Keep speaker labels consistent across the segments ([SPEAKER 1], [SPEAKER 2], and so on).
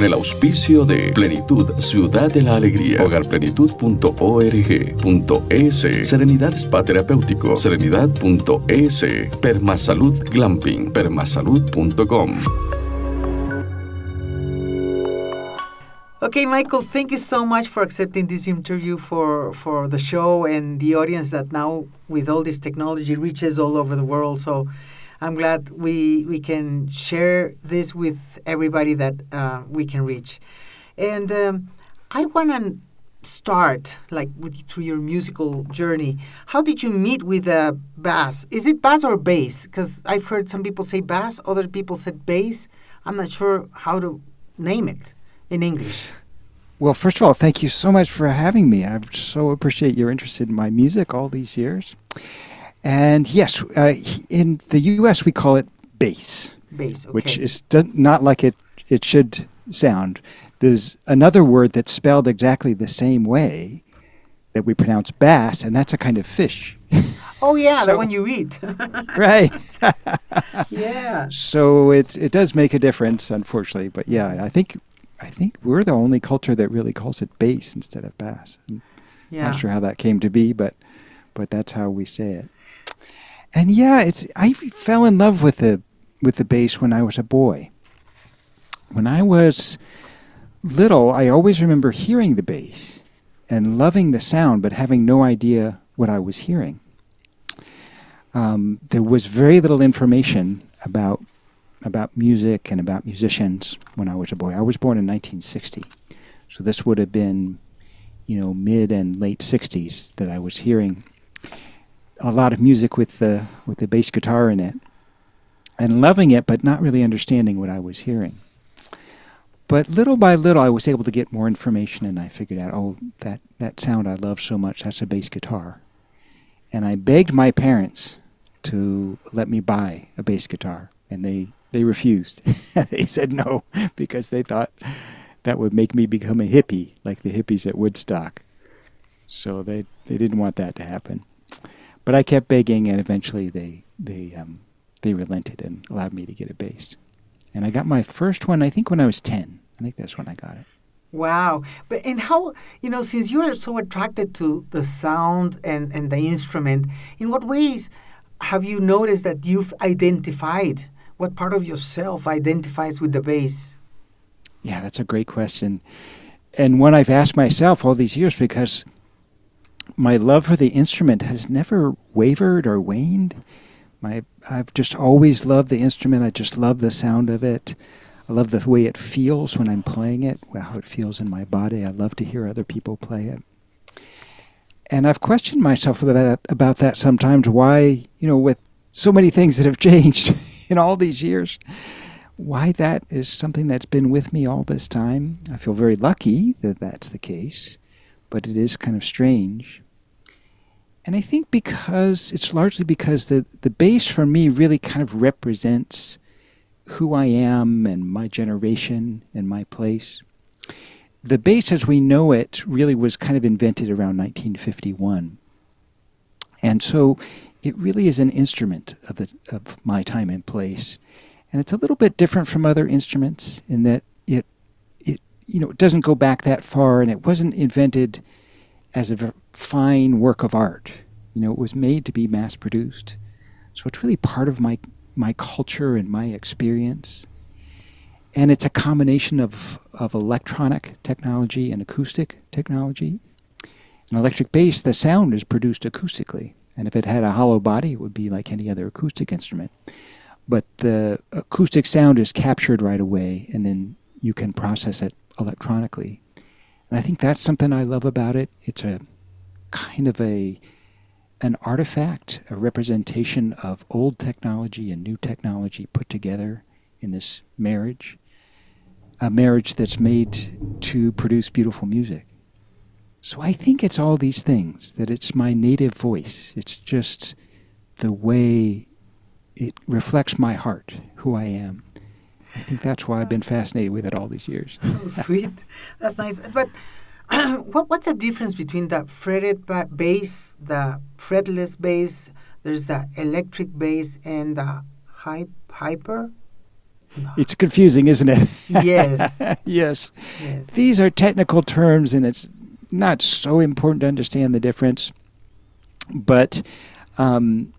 [SPEAKER 1] el auspicio de Plenitud, Ciudad de la Alegría, hogarplenitud.org.es, Serenidad Spa Terapéutico, Serenidad.es, Permasalud Glamping, permasalud.com.
[SPEAKER 2] Okay, Michael, thank you so much for accepting this interview for the show and the audience that now, with all this technology, reaches all over the world. So I'm glad we can share this with everybody that we can reach. And I want to start through your musical journey. How did you meet with the bass? Is it bass or bass? Because I've heard some people say bass, other people said bass. I'm not sure how to name it in English.
[SPEAKER 3] Well, first of all, thank you so much for having me. I so appreciate your interest in my music all these years. And yes, in the U.S. we call it bass.
[SPEAKER 2] Bass, okay.
[SPEAKER 3] Which is not like it should sound. There's another word that's spelled exactly the same way that we pronounce bass, and that's a kind of fish.
[SPEAKER 2] Oh, yeah, the one you eat.
[SPEAKER 3] Right.
[SPEAKER 2] Yeah.
[SPEAKER 3] So it does make a difference, unfortunately. But yeah, I think we're the only culture that really calls it bass instead of bass.
[SPEAKER 2] Yeah.
[SPEAKER 3] Not sure how that came to be, but that's how we say it. And yeah, I fell in love with the bass when I was a boy. When I was little, I always remember hearing the bass and loving the sound, but having no idea what I was hearing. There was very little information about music and about musicians when I was a boy. I was born in 1960, so this would have been, mid and late 60s that I was hearing a lot of music with the bass guitar in it, and loving it, but not really understanding what I was hearing. But little by little, I was able to get more information, and I figured out, oh, that sound I love so much, that's a bass guitar. And I begged my parents to let me buy a bass guitar, and they refused. They said no, because they thought that would make me become a hippie, like the hippies at Woodstock. So they didn't want that to happen. But I kept begging, and eventually they relented and allowed me to get a bass. And I got my first one, I think, when I was 10. I think that's when I got it.
[SPEAKER 2] Wow. And how, since you are so attracted to the sound and the instrument, in what ways have you noticed that you've identified? What part of yourself identifies with the bass?
[SPEAKER 3] Yeah, that's a great question. And one I've asked myself all these years, because my love for the instrument has never wavered or waned. I've just always loved the instrument. I just love the sound of it. I love the way it feels when I'm playing it, how it feels in my body. I love to hear other people play it. And I've questioned myself about that sometimes, why, with so many things that have changed in all these years, why that is something that's been with me all this time. I feel very lucky that that's the case, but it is kind of strange. And I think it's largely because the bass for me really kind of represents who I am and my generation and my place. The bass as we know it really was kind of invented around 1951. And so it really is an instrument of my time and place. And it's a little bit different from other instruments in that it doesn't go back that far, and it wasn't invented as a fine work of art. It was made to be mass-produced. So it's really part of my culture and my experience. And it's a combination of electronic technology and acoustic technology. An electric bass, the sound is produced acoustically. And if it had a hollow body, it would be like any other acoustic instrument. But the acoustic sound is captured right away, and then you can process it electronically. And I think that's something I love about it. It's a kind of an artifact, a representation of old technology and new technology put together in this marriage, a marriage that's made to produce beautiful music. So I think it's all these things, that it's my native voice. It's just the way it reflects my heart, who I am. I think that's why I've been fascinated with it all these years.
[SPEAKER 2] Oh, sweet. That's nice. But what's the difference between the fretted bass, the fretless bass, there's the electric bass, and the hyper?
[SPEAKER 3] It's confusing, isn't it?
[SPEAKER 2] Yes.
[SPEAKER 3] Yes.
[SPEAKER 2] Yes.
[SPEAKER 3] These are technical terms, and it's not so important to understand the difference. But the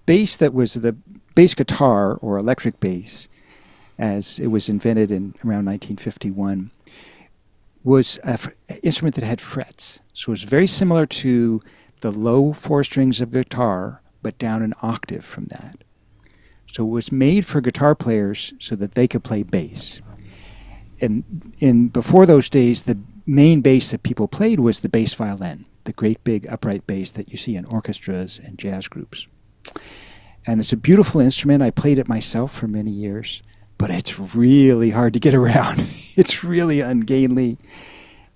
[SPEAKER 3] bass that was the bass guitar, or electric bass, as it was invented in around 1951, was an instrument that had frets. So it was very similar to the low four strings of guitar, but down an octave from that. So it was made for guitar players so that they could play bass. And before those days, the main bass that people played was the bass violin, the great big upright bass that you see in orchestras and jazz groups. And it's a beautiful instrument. I played it myself for many years, but it's really hard to get around. It's really ungainly.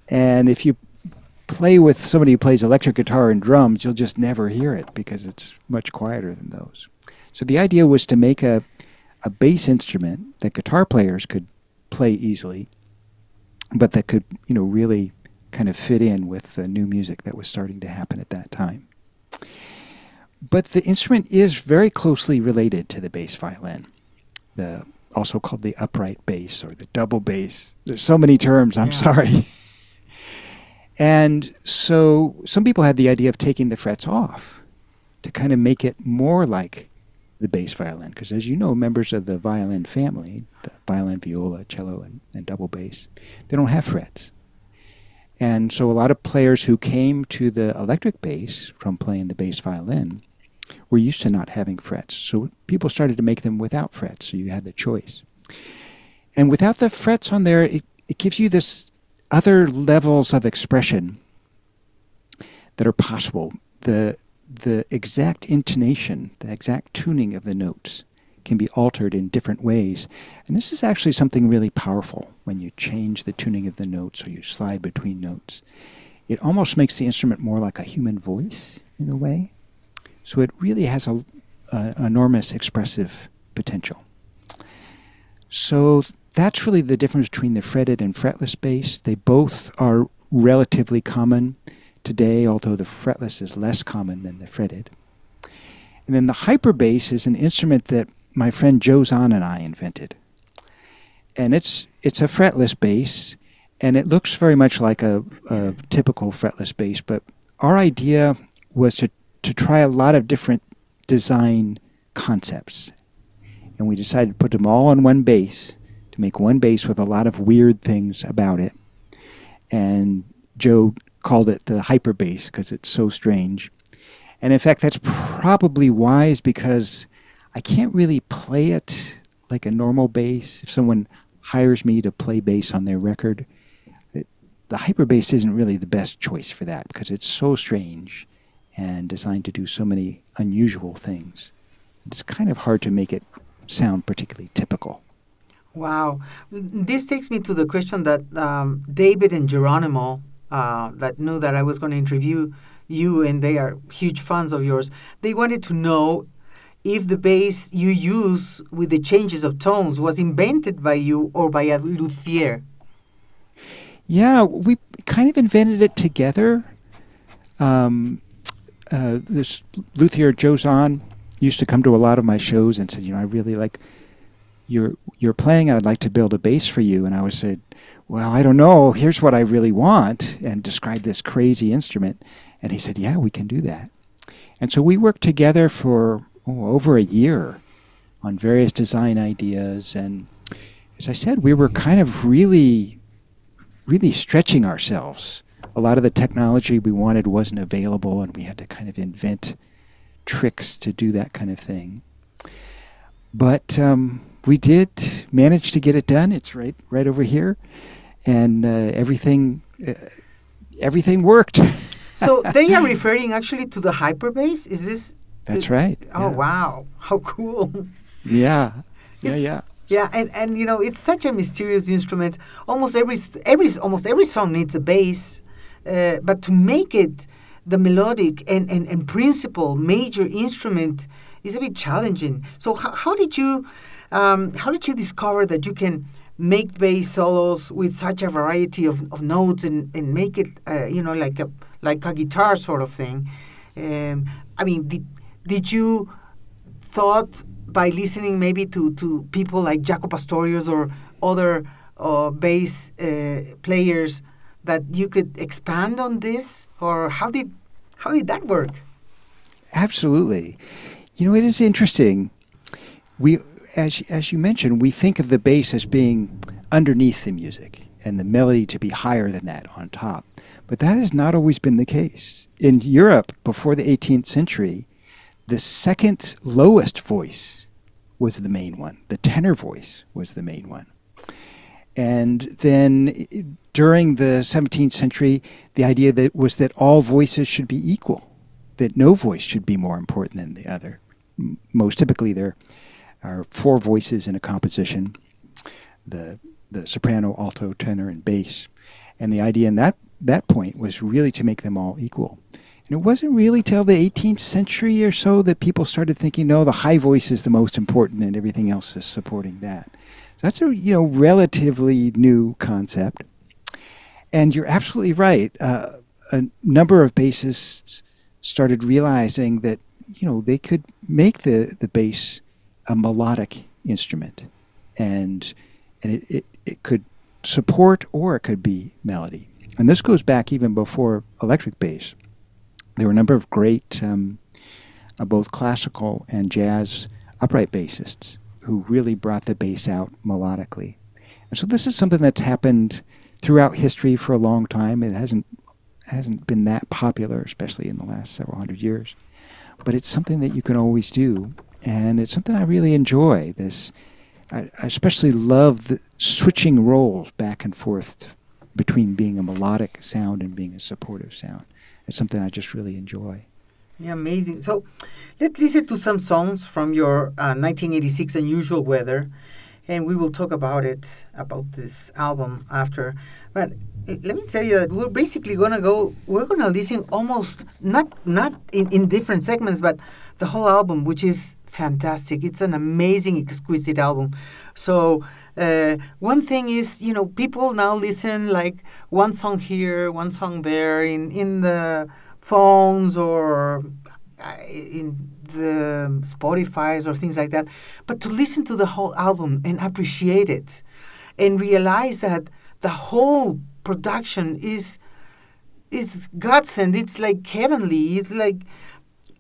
[SPEAKER 3] And if you play with somebody who plays electric guitar and drums, you'll just never hear it because it's much quieter than those. So the idea was to make a bass instrument that guitar players could play easily, but that could, really kind of fit in with the new music that was starting to happen at that time. But the instrument is very closely related to the bass violin, also called the upright bass or the double bass. There's so many terms, I'm sorry. And so some people had the idea of taking the frets off to kind of make it more like the bass violin, because as you know, members of the violin family, the violin, viola, cello, and double bass, they don't have frets. And so a lot of players who came to the electric bass from playing the bass violin were used to not having frets. So people started to make them without frets, so you had the choice. And without the frets on there, it gives you this other levels of expression that are possible. The exact intonation, the exact tuning of the notes can be altered in different ways. And this is actually something really powerful when you change the tuning of the notes or you slide between notes. It almost makes the instrument more like a human voice in a way. So it really has an enormous expressive potential. So that's really the difference between the fretted and fretless bass. They both are relatively common today, although the fretless is less common than the fretted. And then the hyperbass is an instrument that my friend Joe Zahn and I invented. And it's a fretless bass, and it looks very much like a typical fretless bass, but our idea was to try a lot of different design concepts. And we decided to put them all on one bass, to make one bass with a lot of weird things about it. And Joe called it the hyper bass because it's so strange. And in fact, that's probably wise because I can't really play it like a normal bass. If someone hires me to play bass on their record, the hyper bass isn't really the best choice for that because it's so strange and designed to do so many unusual things. It's kind of hard to make it sound particularly typical.
[SPEAKER 2] Wow. This takes me to the question that David and Geronimo, that knew that I was going to interview you, and they are huge fans of yours, they wanted to know if the bass you use with the changes of tones was invented by you or by a luthier.
[SPEAKER 3] Yeah, we kind of invented it together. This luthier, Joe Zahn, used to come to a lot of my shows and said, I really like your playing, and I'd like to build a bass for you. And I would say, well, I don't know, here's what I really want, and describe this crazy instrument. And he said, yeah, we can do that. And so we worked together for over a year on various design ideas. And as I said, we were kind of really stretching ourselves. A lot of the technology we wanted wasn't available, and we had to kind of invent tricks to do that kind of thing. But we did manage to get it done. It's right over here, and everything worked.
[SPEAKER 2] So they are referring actually to the hyperbass. Is this?
[SPEAKER 3] That's right.
[SPEAKER 2] Oh, yeah. Wow! How cool.
[SPEAKER 3] Yeah.
[SPEAKER 2] Yeah, and it's such a mysterious instrument. Almost every song needs a bass, but to make it the melodic and principal major instrument is a bit challenging. So how did you discover that you can make bass solos with such a variety of notes and make it like a guitar sort of thing? Did you thought by listening maybe to people like Jaco Pastorius or other bass players that you could expand on this, or how did that work?
[SPEAKER 3] Absolutely. It is interesting. We, as you mentioned, we think of the bass as being underneath the music and the melody to be higher than that on top. But that has not always been the case. In Europe, before the 18th century, the second lowest voice was the main one. The tenor voice was the main one. And then during the 17th century, the idea was that all voices should be equal, that no voice should be more important than the other. Most typically, there are four voices in a composition, the soprano, alto, tenor, and bass. And the idea in that point was really to make them all equal. And it wasn't really till the 18th century or so that people started thinking, no, the high voice is the most important and everything else is supporting that. So that's a relatively new concept. And you're absolutely right. A number of bassists started realizing that they could make the bass a melodic instrument, and it could support or it could be melody. And this goes back even before electric bass. There were a number of great both classical and jazz upright bassists who really brought the bass out melodically. And so this is something that's happened throughout history for a long time. It hasn't been that popular, especially in the last several hundred years. But it's something that you can always do, and it's something I really enjoy. I especially love the switching roles back and forth between being a melodic sound and being a supportive sound. It's something I just really enjoy.
[SPEAKER 2] Yeah, amazing. So let's listen to some songs from your 1986 Unusual Weather, and we will talk about this album after. But let me tell you that we're basically we're going to listen almost, not in different segments, but the whole album, which is fantastic. It's an amazing, exquisite album. So one thing is, people now listen like one song here, one song there in the phones or in the Spotify's or things like that. But to listen to the whole album and appreciate it and realize that the whole production is godsend. It's like heavenly. It's like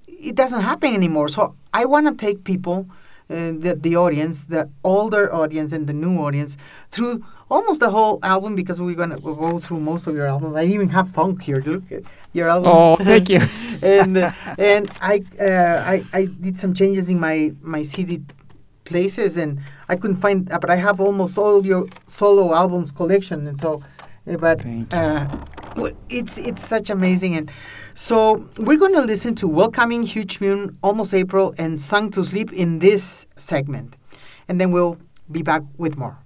[SPEAKER 2] it doesn't happen anymore. So I want to take people, the audience, the older audience and the new audience, through almost the whole album, because we'll go through most of your albums. I even have funk here. Look at your albums.
[SPEAKER 3] Oh, thank you.
[SPEAKER 2] and I did some changes in my CD places, and I couldn't find, but I have almost all of your solo albums collection, and so, but it's such amazing. And so we're going to listen to Welcoming, Huge Moon, Almost April, and Sung to Sleep in this segment, and then we'll be back with more.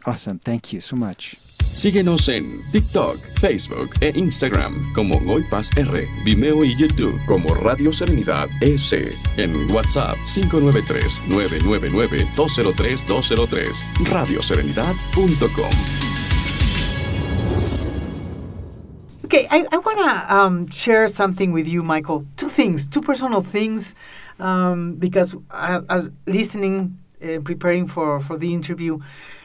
[SPEAKER 3] Awesome. Thank you so much.
[SPEAKER 1] Síguenos en TikTok, Facebook e Instagram como NoyPazR, Vimeo y YouTube como Radio Serenidad S. En WhatsApp 593-999-203-203, radioserenidad.com.
[SPEAKER 2] Okay, I want to share something with you, Michael. Two personal things, because I was listening, preparing for the interview.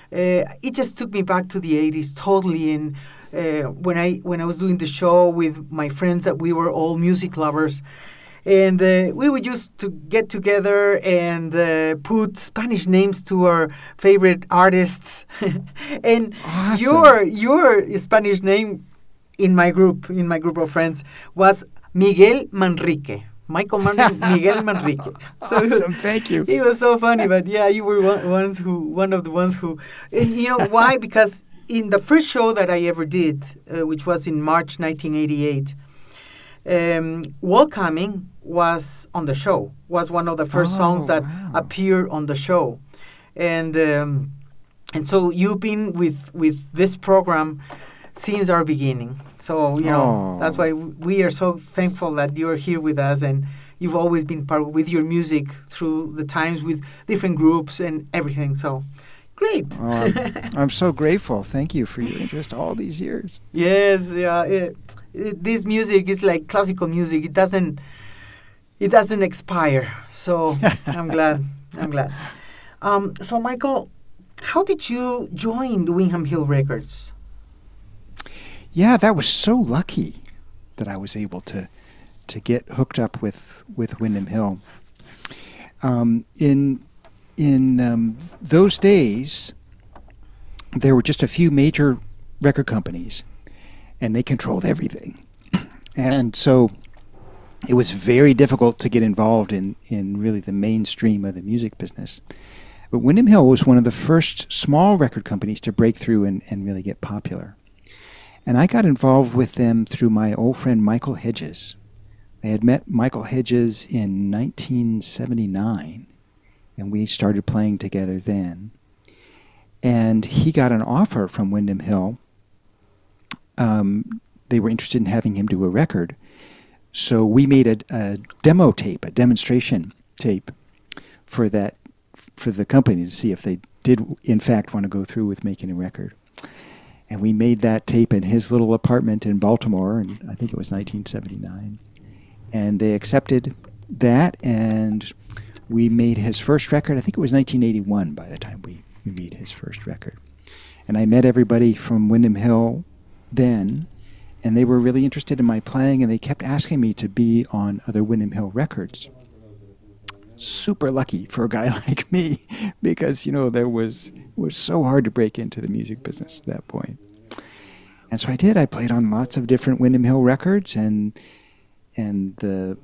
[SPEAKER 2] It just took me back to the 80s totally. And when I was doing the show with my friends, that we were all music lovers, and we would used to get together and put Spanish names to our favorite artists. And
[SPEAKER 3] awesome.
[SPEAKER 2] your Spanish name in my group of friends was Miguel Manrique. Michael Manring, Miguel Manrique.
[SPEAKER 3] So awesome, thank you.
[SPEAKER 2] It was so funny, but yeah, you were one of the ones who, and you know why? Because in the first show that I ever did, which was in March 1988, Welcoming was on the show, was one of the first songs that appeared on the show. And so you've been with this program since our beginning. So, you know, that's why we are so thankful that you're here with us, and you've always been part with your music through the times with different groups and everything. So, great.
[SPEAKER 3] I'm so grateful. Thank you for your interest all these years.
[SPEAKER 2] Yes, yeah. This music is like classical music. It doesn't expire. So, I'm glad. I'm glad. So, Michael, how did you join the Wingham Hill Records?
[SPEAKER 3] Yeah, that was so lucky that I was able to get hooked up with Windham Hill. In those days, there were just a few major record companies, and they controlled everything. And so it was very difficult to get involved in really the mainstream of the music business. But Windham Hill was one of the first small record companies to break through and really get popular. And I got involved with them through my old friend Michael Hedges. I had met Michael Hedges in 1979, and we started playing together then. And he got an offer from Windham Hill. They were interested in having him do a record. So we made a demo tape, a demonstration tape for the company to see if they did, in fact, want to go through with making a record. And we made that tape in his little apartment in Baltimore, and I think it was 1979. And they accepted that, and we made his first record. I think it was 1981 by the time we made his first record. And I met everybody from Windham Hill then, and they were really interested in my playing, and they kept asking me to be on other Windham Hill records. Super lucky for a guy like me, because, it was so hard to break into the music business at that point. And so I did. I played on lots of different Windham Hill records, and the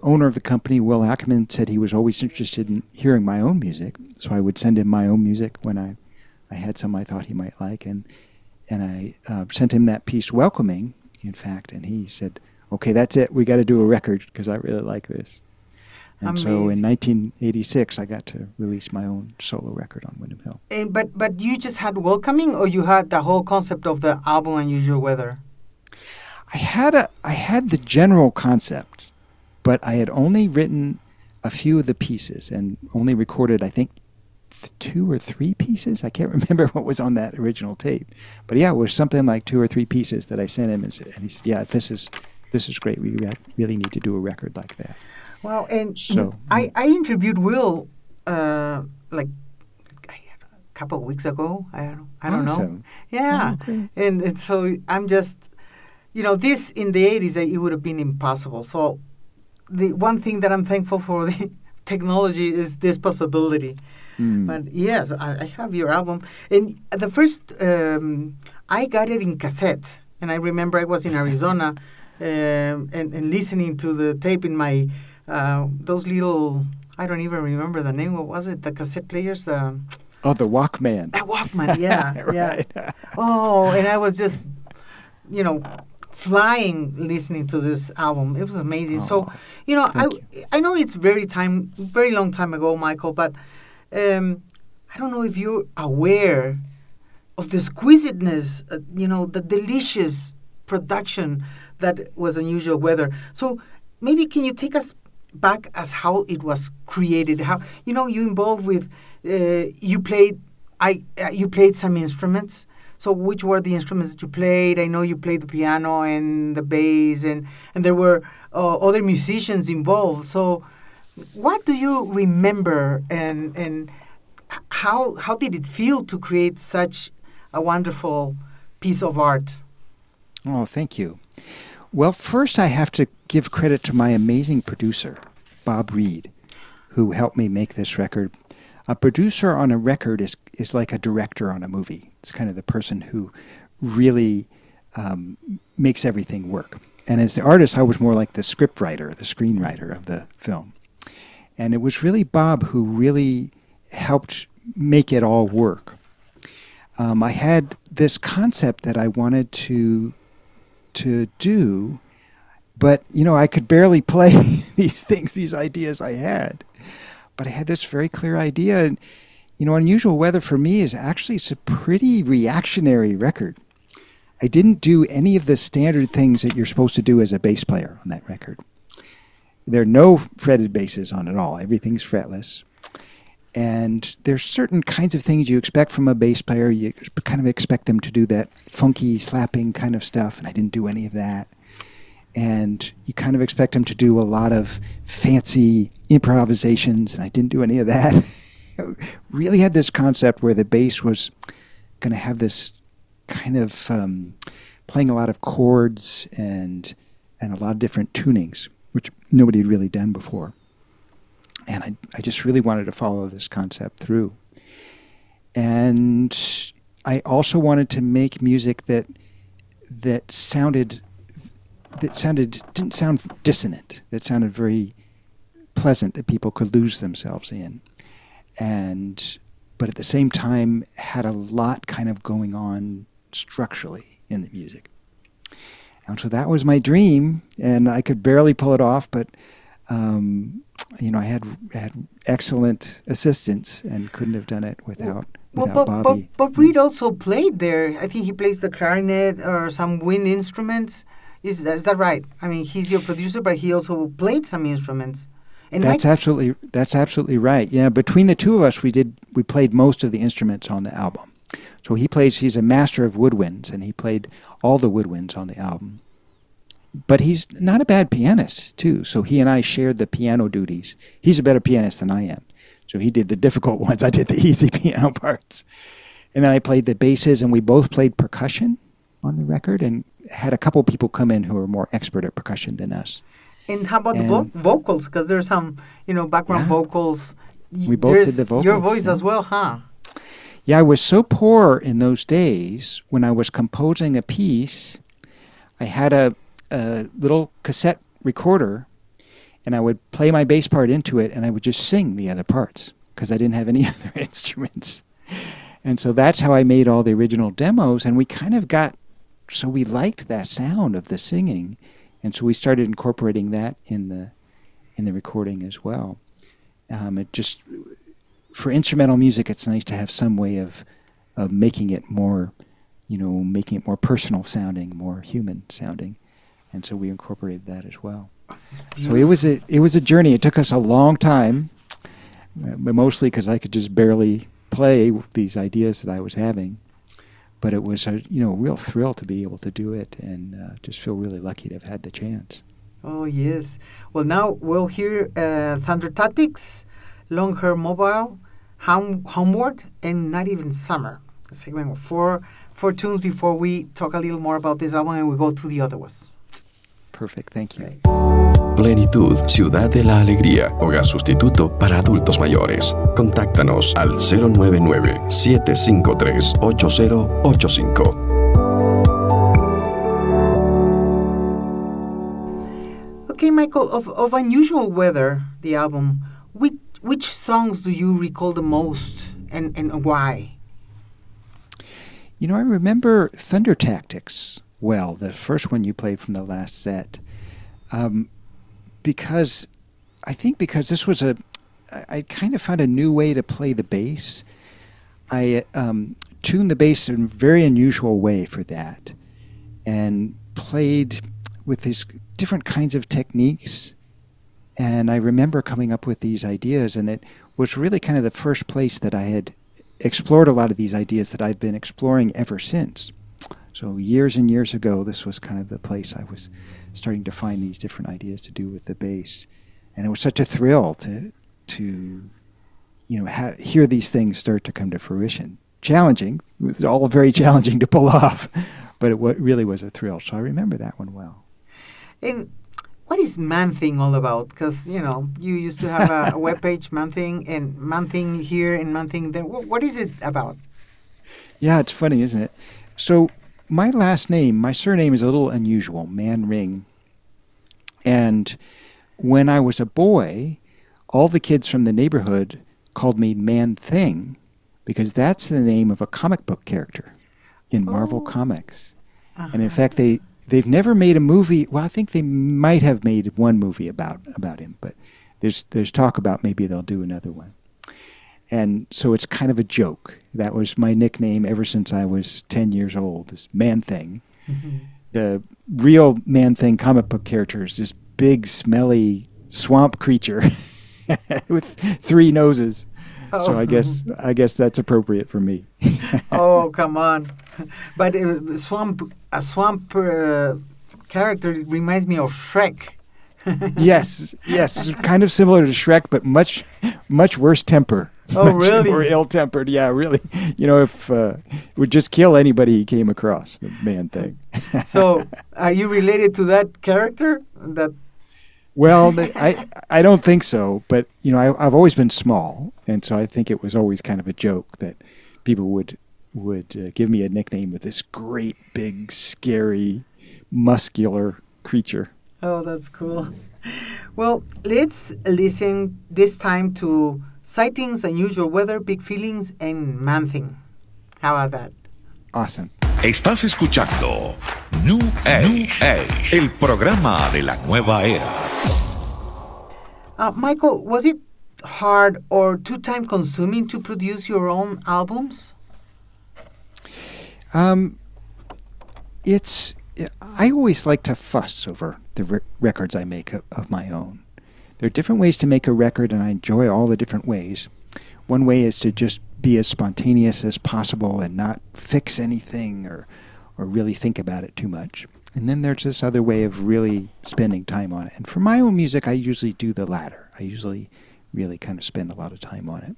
[SPEAKER 3] owner of the company, Will Ackerman, said he was always interested in hearing my own music. So I would send him my own music when I had some I thought he might like, and I sent him that piece, Welcoming, in fact, and he said, "Okay, that's it. We got to do a record because I really like this." And
[SPEAKER 2] Amazing.
[SPEAKER 3] So in 1986, I got to release my own solo record on Windham Hill.
[SPEAKER 2] But you just had Welcoming, or you had the whole concept of the album Unusual Weather?
[SPEAKER 3] I had the general concept, but I had only written a few of the pieces and only recorded, I think, 2 or 3 pieces. I can't remember what was on that original tape, but yeah, it was something like 2 or 3 pieces that I sent him, and he said, "Yeah, this is great. We really need to do a record like that."
[SPEAKER 2] Well, and
[SPEAKER 3] So
[SPEAKER 2] I interviewed Will like a couple of weeks ago. I don't know.
[SPEAKER 3] Awesome.
[SPEAKER 2] Yeah,
[SPEAKER 3] Oh, great.
[SPEAKER 2] and so I'm just, this in the 80s, it would have been impossible. So the one thing that I'm thankful for the technology is this possibility. But yes, I have your album. And the first, I got it in cassette. And I remember I was in Arizona and listening to the tape in my, those little, I don't even remember the name. What was it? The cassette players?
[SPEAKER 3] Oh, the Walkman.
[SPEAKER 2] The Walkman, yeah.
[SPEAKER 3] Right.
[SPEAKER 2] Yeah. Oh, and I was just, flying listening to this album. It was amazing. So, I know it's very long time ago, Michael, but I don't know if you're aware of the exquisiteness, the delicious production that was Unusual Weather. So maybe can you take us back as how it was created? How you involved with you played some instruments. So which were the instruments that you played? I know you played the piano and the bass, and there were other musicians involved. So what do you remember, and how did it feel to create such a wonderful piece of art?
[SPEAKER 3] Oh, thank you. Well, first I have to give credit to my amazing producer, Bob Reed, who helped me make this record. A producer on a record is like a director on a movie. It's kind of the person who really makes everything work. And as the artist, I was more like the scriptwriter, the screenwriter of the film. And it was really Bob who really helped make it all work. I had this concept that I wanted to do, but I could barely play these things, these ideas I had. But I had this very clear idea, and Unusual Weather for me is actually it's a pretty reactionary record. I didn't do any of the standard things that you're supposed to do as a bass player on that record. There are no fretted basses on it all. Everything's fretless. And there's certain kinds of things you expect from a bass player. You kind of expect them to do that funky, slapping kind of stuff, and I didn't do any of that. and you kind of expect him to do a lot of fancy improvisations, and I didn't do any of that. Really had this concept where the bass was going to have this kind of playing a lot of chords and a lot of different tunings, which nobody had really done before. And I just really wanted to follow this concept through. And I also wanted to make music that didn't sound dissonant, that sounded very pleasant, that people could lose themselves in. But at the same time had a lot kind of going on structurally in the music. And so that was my dream, and I could barely pull it off, but I had excellent assistants and couldn't have done it without Bobby.
[SPEAKER 2] But Reed also played there. I think he plays the clarinet or some wind instruments. Is that right? I mean, he's your producer, but he also played some instruments. And
[SPEAKER 3] that's absolutely right. Yeah, between the two of us, we played most of the instruments on the album. So he's a master of woodwinds, and he played all the woodwinds on the album. But he's not a bad pianist, too. So he and I shared the piano duties. He's a better pianist than I am. So he did the difficult ones. I did the easy piano parts. And then I played the basses, and we both played percussion on the record and had a couple people come in who are more expert at percussion than us.
[SPEAKER 2] And how about the vocals? Because there's some, background vocals.
[SPEAKER 3] We both did the vocals.
[SPEAKER 2] Your voice as well, huh?
[SPEAKER 3] Yeah, I was so poor in those days. When I was composing a piece, I had a little cassette recorder, and I would play my bass part into it, and I would just sing the other parts because I didn't have any other instruments. And so that's how I made all the original demos, and we kind of so we liked that sound of the singing, and so we started incorporating that in the recording as well. For instrumental music, it's nice to have some way of making it more, making it more personal sounding, more human sounding, and so we incorporated that as well. So it was a journey. It took us a long time, but mostly because I could just barely play these ideas that I was having. But it was a real thrill to be able to do it, and just feel really lucky to have had the chance.
[SPEAKER 2] Oh yes. Well, now we'll hear Thunder Tactics, Long Hair Mobile, Homeward, and Not Even Summer. A segment of four tunes before we talk a little more about this album and we go to the other ones.
[SPEAKER 3] Perfect, thank you.
[SPEAKER 1] Plenitud, Ciudad de la Alegría, hogar sustituto para adultos mayores. Contáctanos al 099-753-8085.
[SPEAKER 2] Okay, Michael, of Unusual Weather, the album, which songs do you recall the most and why?
[SPEAKER 3] I remember Thunder Tactics well, the first one you played from the last set. Because this was I kind of found a new way to play the bass. I tuned the bass in a very unusual way for that, and played with these different kinds of techniques. And I remember coming up with these ideas, and it was really kind of the first place that I had explored a lot of these ideas that I've been exploring ever since. So years and years ago, this was kind of the place I was starting to find these different ideas to do with the bass. And it was such a thrill to hear these things start to come to fruition. Challenging. It was all very challenging to pull off, but it really was a thrill. So I remember that one well.
[SPEAKER 2] And what is Man-Thing all about? Because, you used to have a webpage, Man-Thing, and Man-Thing here and Man-Thing there. What is it about?
[SPEAKER 3] Yeah, it's funny, isn't it? So my surname is a little unusual, Manring. And when I was a boy, all the kids from the neighborhood called me Man-Thing because that's the name of a comic book character in Marvel Comics. Uh-huh. And in fact, they've never made a movie. Well, I think they might have made one movie about him, but there's talk about maybe they'll do another one. And so it's kind of a joke. That was my nickname ever since I was 10 years old, this Man-Thing. Mm-hmm. The real Man-Thing comic book character is this big, smelly swamp creature with 3 noses. Oh. So I guess that's appropriate for me. Oh,
[SPEAKER 2] come on. But a swamp character, it reminds me of Shrek.
[SPEAKER 3] Yes, it's kind of similar to Shrek, but much worse temper.
[SPEAKER 2] Oh,
[SPEAKER 3] much
[SPEAKER 2] really?
[SPEAKER 3] more ill-tempered. Yeah, really. If would just kill anybody he came across, the man thing.
[SPEAKER 2] So, are you related to that character?
[SPEAKER 3] Well, I don't think so, but I've always been small, and so I think it was always kind of a joke that people would give me a nickname with this great, big, scary, muscular creature.
[SPEAKER 2] Oh, that's cool. Well, let's listen this time to Sightings, Unusual Weather, Big Feelings, and Man-Thing. How about that?
[SPEAKER 3] Awesome.
[SPEAKER 4] Estás escuchando New Age, el programa de la nueva era.
[SPEAKER 2] Michael, was it hard or too time consuming to produce your own albums?
[SPEAKER 3] I always like to fuss over the records I make of my own. There are different ways to make a record, and I enjoy all the different ways. One way is to just be as spontaneous as possible and not fix anything or really think about it too much. And then there's this other way of really spending time on it. And for my own music, I usually do the latter. I usually really kind of spend a lot of time on it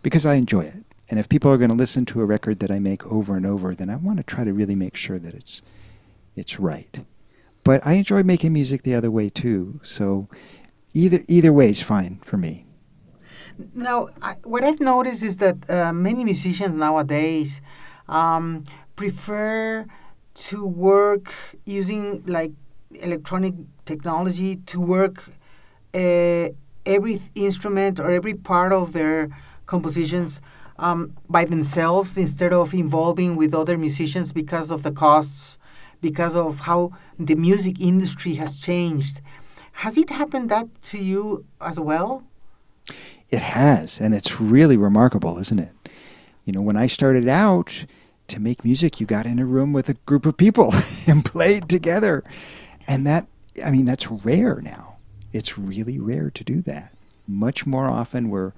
[SPEAKER 3] because I enjoy it. And if people are going to listen to a record that I make over and over, then I want to try to really make sure that it's right. But I enjoy making music the other way too. So either way is fine for me.
[SPEAKER 2] Now, what I've noticed is that many musicians nowadays prefer to work using like electronic technology to work every instrument or every part of their compositions by themselves instead of involving with other musicians because of the costs, because of how the music industry has changed. Has it happened that to you as well?
[SPEAKER 3] It has, and it's really remarkable, isn't it? When I started out, to make music, you got in a room with a group of people and played together. And that's rare now. It's really rare to do that. Much more often we're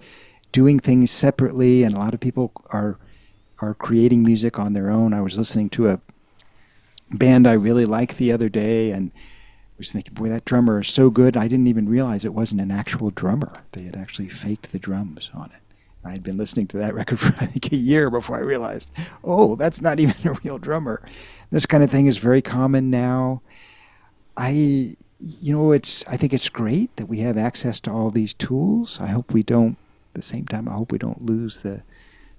[SPEAKER 3] doing things separately, and a lot of people are creating music on their own. I was listening to a band I really liked the other day, and I was thinking, boy, that drummer is so good. I didn't even realize it wasn't an actual drummer. They had actually faked the drums on it. I had been listening to that record for, I think, a year before I realized, oh, that's not even a real drummer. This kind of thing is very common now. I think it's great that we have access to all these tools. I hope we don't, at the same time, I hope we don't lose the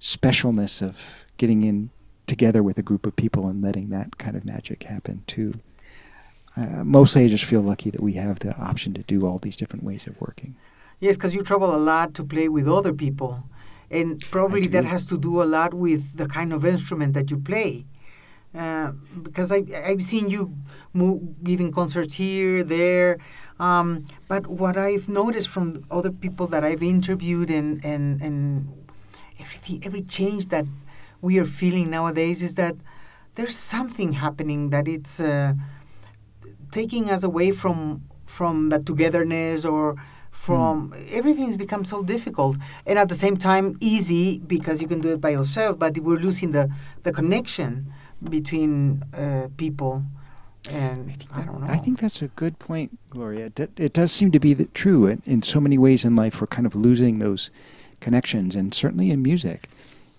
[SPEAKER 3] specialness of getting in together with a group of people and letting that kind of magic happen too. Mostly I just feel lucky that we have the option to do all these different ways of working.
[SPEAKER 2] Yes, because you travel a lot to play with other people. And probably that has to do a lot with the kind of instrument that you play. Because I've seen you giving concerts here, there. But what I've noticed from other people that I've interviewed and every change that we are feeling nowadays is that there's something happening that it's taking us away from the togetherness or from everything's become so difficult, and at the same time easy because you can do it by yourself, but we're losing the connection between people. And I don't know.
[SPEAKER 3] I think that's a good point, Gloria. It does seem to be true in so many ways in life. We're kind of losing those connections, and certainly in music,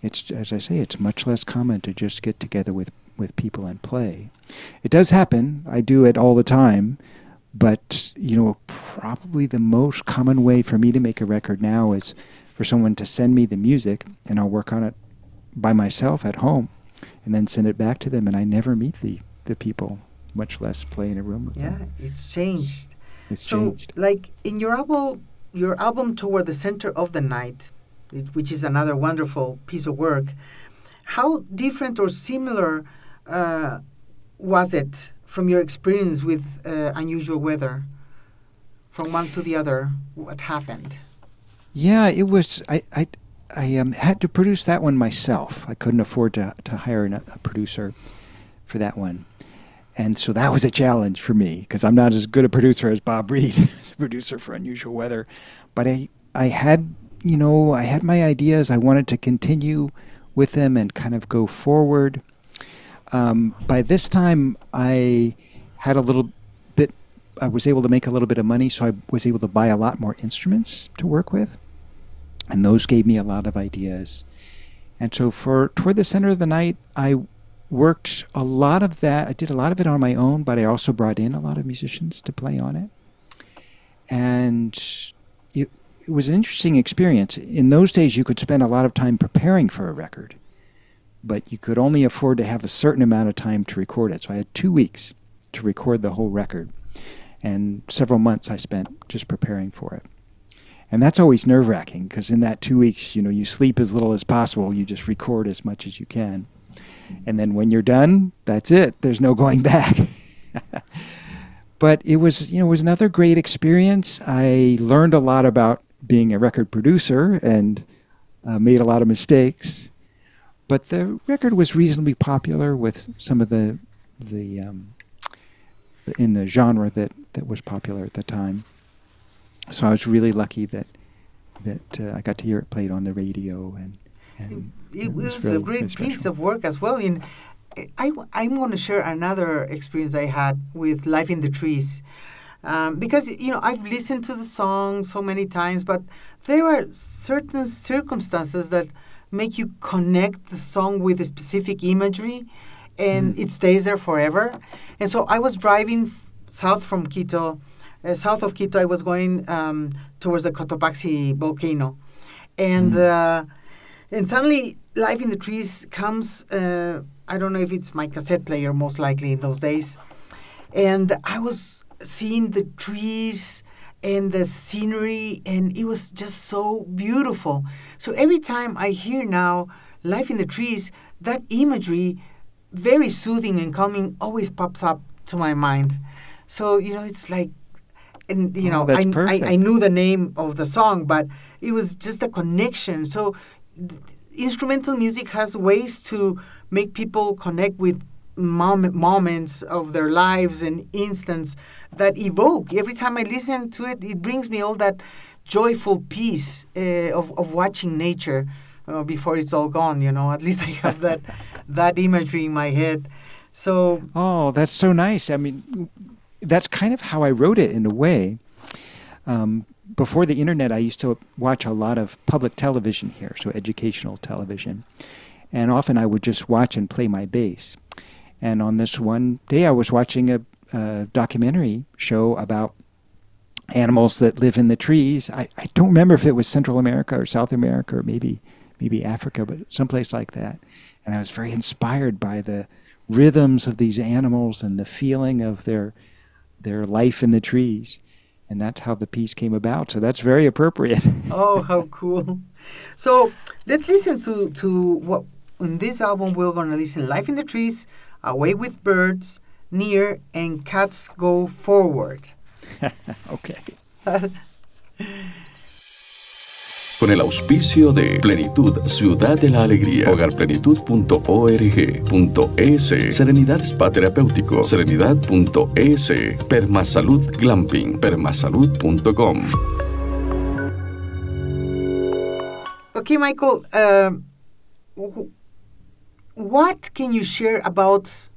[SPEAKER 3] it's, as I say, it's much less common to just get together with people and play. It does happen. I do it all the time. But, probably the most common way for me to make a record now is for someone to send me the music, and I'll work on it by myself at home and then send it back to them, and I never meet the people, much less play in a room with them.
[SPEAKER 2] Yeah, it's changed.
[SPEAKER 3] It's changed.
[SPEAKER 2] Like in your album Toward the Center of the Night, which is another wonderful piece of work, how different or similar was it from your experience with Unusual Weather, from one to the other? What happened?
[SPEAKER 3] Yeah, it was. I had to produce that one myself. I couldn't afford to hire a producer for that one, and so that was a challenge for me because I'm not as good a producer as Bob Reed, as a producer for Unusual Weather. But I had my ideas. I wanted to continue with them and kind of go forward. By this time, I had a little I was able to make a little bit of money, so I was able to buy a lot more instruments to work with, and those gave me a lot of ideas. And so toward the center of the night, I worked a lot of that. I did a lot of it on my own, but I also brought in a lot of musicians to play on it. And it was an interesting experience. In those days, you could spend a lot of time preparing for a record, but you could only afford to have a certain amount of time to record it. So I had 2 weeks to record the whole record, and several months I spent just preparing for it. And that's always nerve-wracking, because in that 2 weeks, you sleep as little as possible. You just record as much as you can. And then when you're done, that's it. There's no going back. But it was another great experience. I learned a lot about being a record producer and made a lot of mistakes. But the record was reasonably popular with some of the in the genre that was popular at the time. So I was really lucky that I got to hear it played on the radio, and
[SPEAKER 2] it was a great piece of work as well. I'm going to share another experience I had with Life in the Trees, because I've listened to the song so many times, but there are certain circumstances that make you connect the song with a specific imagery, and it stays there forever. And so I was driving south of Quito. I was going towards the Cotopaxi volcano, and suddenly Life in the Trees comes. I don't know if it's my cassette player, most likely in those days, and I was seeing the trees and the scenery, and it was just so beautiful. So every time I hear now Life in the Trees, that imagery, very soothing and calming, always pops up to my mind. So it's like. And I knew the name of the song, but it was just a connection. So instrumental music has ways to make people connect with moments of their lives and instants that evoke. Every time I listen to it, it brings me all that joyful peace of watching nature before it's all gone. At least I have that imagery in my head. So
[SPEAKER 3] that's so nice. I mean, that's kind of how I wrote it in a way. Before the internet, I used to watch a lot of public television here, so educational television. And often I would just watch and play my bass. And on this one day, I was watching a documentary show about animals that live in the trees. I don't remember if it was Central America or South America or maybe Africa, but someplace like that. And I was very inspired by the rhythms of these animals and the feeling of their life in the trees. And that's how the piece came about. So that's very appropriate.
[SPEAKER 2] Oh, how cool. So let's listen to what, in this album, we're going to listen Life in the Trees, Away with Birds, Near, and Cats Go Forward.
[SPEAKER 3] Okay.
[SPEAKER 1] Con el auspicio de Plenitud, Ciudad de la Alegría, hogarplenitud.org.es, Serenidad Spa Terapéutico, Serenidad.es, Permasalud Glamping, Permasalud.com.
[SPEAKER 2] Okay, Michael, what can you share about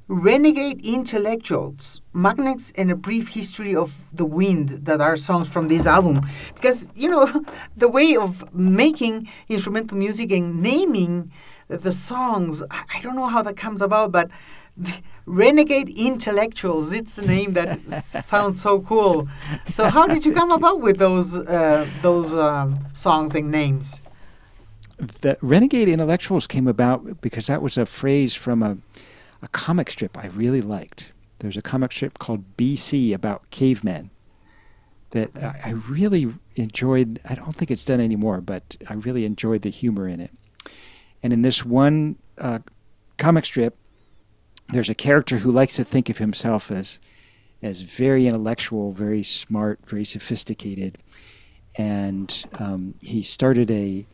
[SPEAKER 2] Renegade Intellectuals, Magnets, and a Brief History of the Wind, that are songs from this album? Because, the way of making instrumental music and naming the songs, I don't know how that comes about, but Renegade Intellectuals, it's a name that sounds so cool. So how did you come about with those songs and names?
[SPEAKER 3] The Renegade Intellectuals came about because that was a phrase from a comic strip I really liked. There's a comic strip called BC about cavemen that I really enjoyed. I don't think it's done anymore, but I really enjoyed the humor in it. And in this one comic strip, there's a character who likes to think of himself as very intellectual, very smart, very sophisticated. And he started a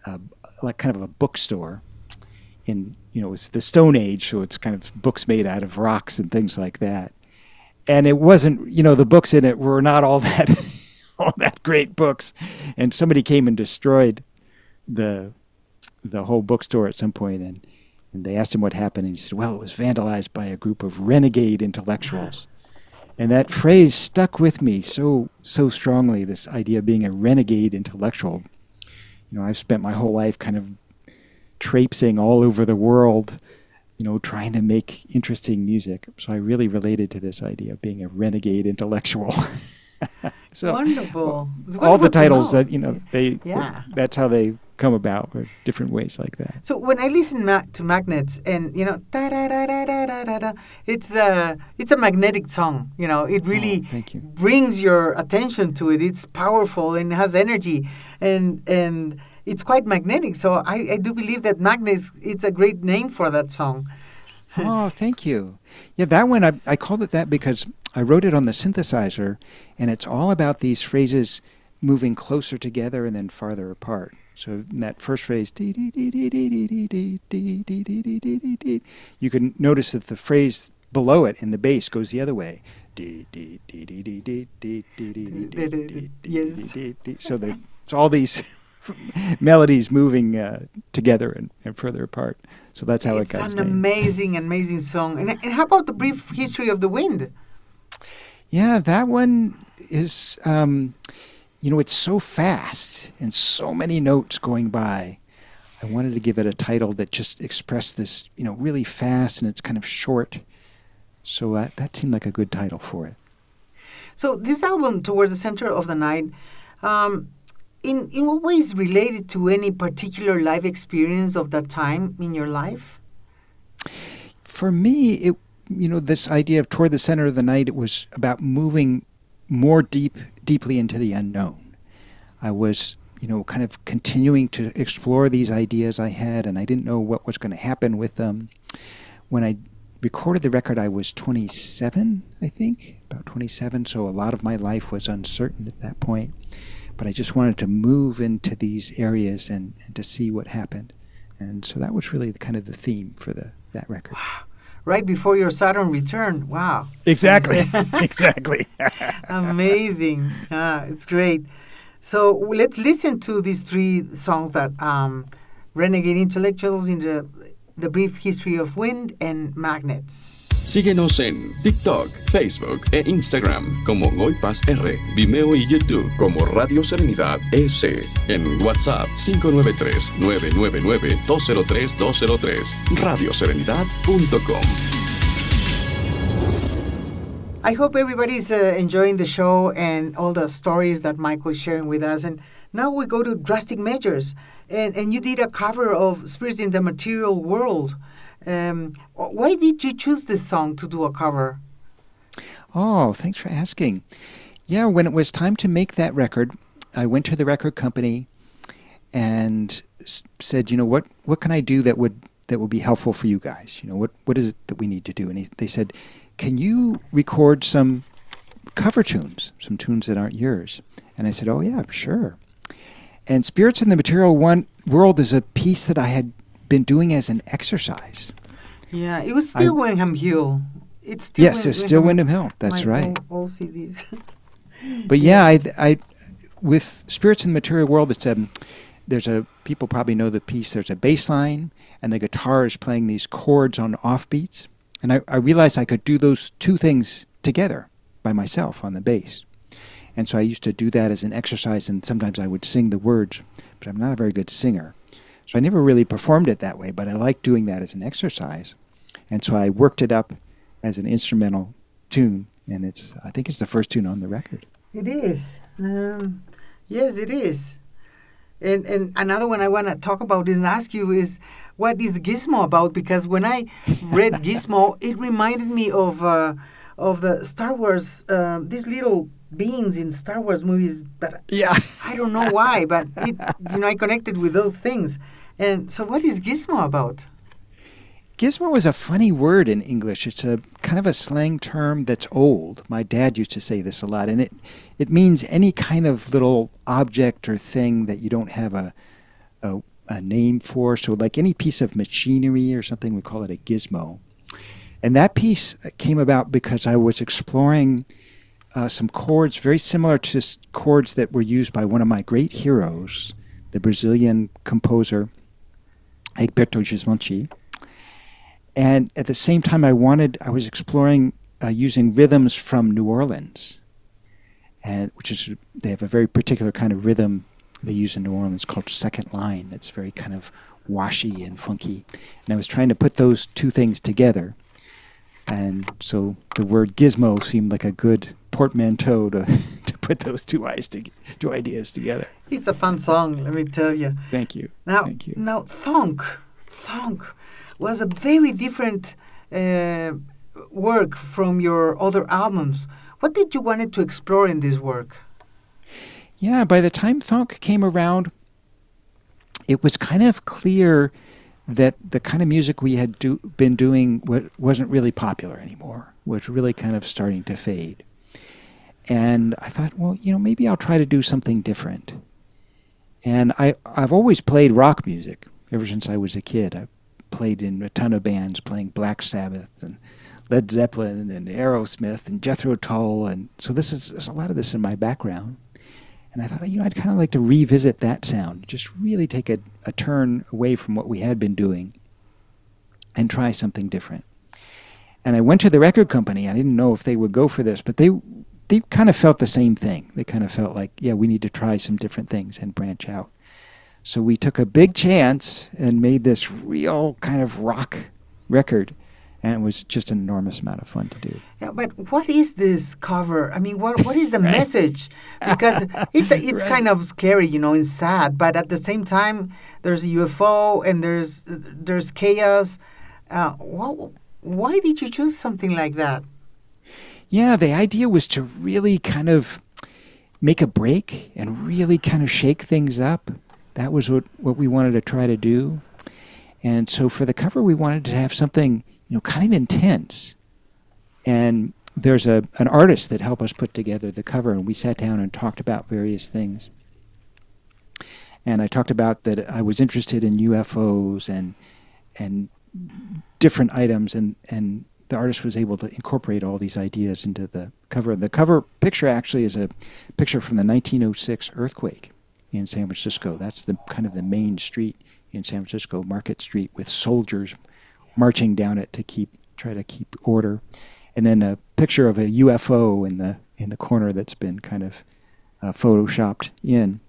[SPEAKER 3] kind of a bookstore in, it's the Stone Age, so it's kind of books made out of rocks and things like that. And it wasn't, the books in it were not all that great books. And somebody came and destroyed the whole bookstore at some point, and they asked him what happened, and he said, well, it was vandalized by a group of renegade intellectuals. And that phrase stuck with me so strongly, this idea of being a renegade intellectual. You know, I've spent my whole life kind of traipsing all over the world, you know, trying to make interesting music. So I really related to this idea of being a renegade intellectual. So
[SPEAKER 2] Wonderful. It's
[SPEAKER 3] all the
[SPEAKER 2] wonderful to
[SPEAKER 3] titles
[SPEAKER 2] know.
[SPEAKER 3] that, you know, that's how they come about, or different ways like that.
[SPEAKER 2] So when I listen to Magnets, and you know, da da da da da da da da, it's a magnetic song. You know, it really
[SPEAKER 3] thank you.
[SPEAKER 2] brings your attention to it. It's powerful and has energy, and it's quite magnetic. So I do believe that Magnets, it's a great name for that song.
[SPEAKER 3] Oh, thank you. Yeah, that one, I called it that because I wrote it on the synthesizer, and it's all about these phrases moving closer together and then farther apart. So in that first phrase, you can notice that the phrase below it in the bass goes the other way.
[SPEAKER 2] Yes.
[SPEAKER 3] So there's all these melodies moving together and further apart. So that's how it got its
[SPEAKER 2] name. It's an amazing song. And how about the brief history of the wind?
[SPEAKER 3] Yeah, that one is, you know, it's so fast and so many notes going by. I wanted to give it a title that just expressed this, you know, really fast, and it's kind of short. So that seemed like a good title for it.
[SPEAKER 2] So this album, Towards the Center of the Night, in what ways related to any particular life experience of that time in your life?
[SPEAKER 3] For me, you know, this idea of Toward the Center of the Night, it was about moving more deeply into the unknown. I was, you know, kind of continuing to explore these ideas I had, and I didn't know what was going to happen with them. When I recorded the record, I was 27, I think, about 27, so a lot of my life was uncertain at that point. But I just wanted to move into these areas and to see what happened. And so that was really kind of the theme for that record.
[SPEAKER 2] Wow. Right before your Saturn return. Wow.
[SPEAKER 3] Exactly. Exactly.
[SPEAKER 2] Amazing. It's great. So let's listen to these three songs that Renegade Intellectuals in the Brief History of Wind and Magnets.
[SPEAKER 1] Síguenos en TikTok, Facebook e Instagram como NoyPazR, Vimeo y YouTube como Radio Serenidad ES. En WhatsApp 593-999-203-203, radioserenidad.com.
[SPEAKER 2] I hope everybody's enjoying the show and all the stories that Michael is sharing with us. And now we go to Drastic Measures. And you did a cover of Spirits in the Material World. Why did you choose this song to do a cover?
[SPEAKER 3] Oh, thanks for asking. Yeah, when it was time to make that record, I went to the record company and said, you know, what can I do that would be helpful for you guys? You know, what is it that we need to do? And they said, can you record some cover tunes, some tunes that aren't yours? And I said, oh yeah, sure. And Spirits in the Material World is a piece that I had been doing as an exercise.
[SPEAKER 2] Yeah, it was still Wyndham Hill.
[SPEAKER 3] It's still Wyndham Hill. That's right.
[SPEAKER 2] All CDs.
[SPEAKER 3] But yeah, I with Spirits in the Material World, it's people probably know the piece. There's a bass line, and the guitar is playing these chords on offbeats. And I realized I could do those two things together by myself on the bass. And so I used to do that as an exercise, and sometimes I would sing the words, but I'm not a very good singer. So I never really performed it that way, but I liked doing that as an exercise. And so I worked it up as an instrumental tune, and I think it's the first tune on the record.
[SPEAKER 2] It is. Yes, it is. And another one I want to talk about and ask you is, what is Gizmo about? Because when I read Gizmo, it reminded me of the Star Wars, these little beings in Star Wars movies, but
[SPEAKER 3] yeah.
[SPEAKER 2] I don't know why, but I connected with those things. And so what is Gizmo about?
[SPEAKER 3] Gizmo is a funny word in English. It's a kind of a slang term that's old. My dad used to say this a lot, and it means any kind of little object or thing that you don't have a name for. So like any piece of machinery or something, we call it a gizmo. And that piece came about because I was exploring some chords very similar to chords that were used by one of my great heroes, the Brazilian composer Egberto Gismonti. And at the same time, I was exploring using rhythms from New Orleans, and they have a very particular kind of rhythm they use in New Orleans called second line. That's very kind of washy and funky. And I was trying to put those two things together. And so the word gizmo seemed like a good portmanteau to put those two ideas together.
[SPEAKER 2] It's a fun song, let me tell you.
[SPEAKER 3] Thank you.
[SPEAKER 2] Now,
[SPEAKER 3] Thank you.
[SPEAKER 2] now Thunk was a very different work from your other albums. What did you wanted to explore in this work?
[SPEAKER 3] Yeah, by the time Thunk came around, it was kind of clear that the kind of music we had been doing wasn't really popular anymore, was really kind of starting to fade. And I thought, well, maybe I'll try to do something different. And I've always played rock music ever since I was a kid. I played in a ton of bands, playing Black Sabbath and Led Zeppelin and Aerosmith and Jethro Tull. And so there's a lot of this in my background. And I thought, I'd kind of like to revisit that sound, just really take a turn away from what we had been doing and try something different. And I went to the record company. I didn't know if they would go for this, but they kind of felt the same thing. They kind of felt like, yeah, we need to try some different things and branch out. So we took a big chance and made this real kind of rock record. And it was just an enormous amount of fun to do.
[SPEAKER 2] Yeah, but what is this cover? I mean, what is the message? Because it's
[SPEAKER 3] Right.
[SPEAKER 2] kind of scary, and sad. But at the same time, there's a UFO and there's chaos. Why did you choose something like that?
[SPEAKER 3] Yeah, the idea was to really kind of make a break and really kind of shake things up. That was what we wanted to try to do. And so for the cover, we wanted to have something kind of intense. And there's an artist that helped us put together the cover, and we sat down and talked about various things. And I talked about that I was interested in UFOs and different items, and the artist was able to incorporate all these ideas into the cover. The cover picture actually is a picture from the 1906 earthquake in San Francisco. That's the kind of the main street in San Francisco, Market Street, with soldiers marching down it to try to keep order, and then a picture of a UFO in the corner that's been kind of photoshopped in,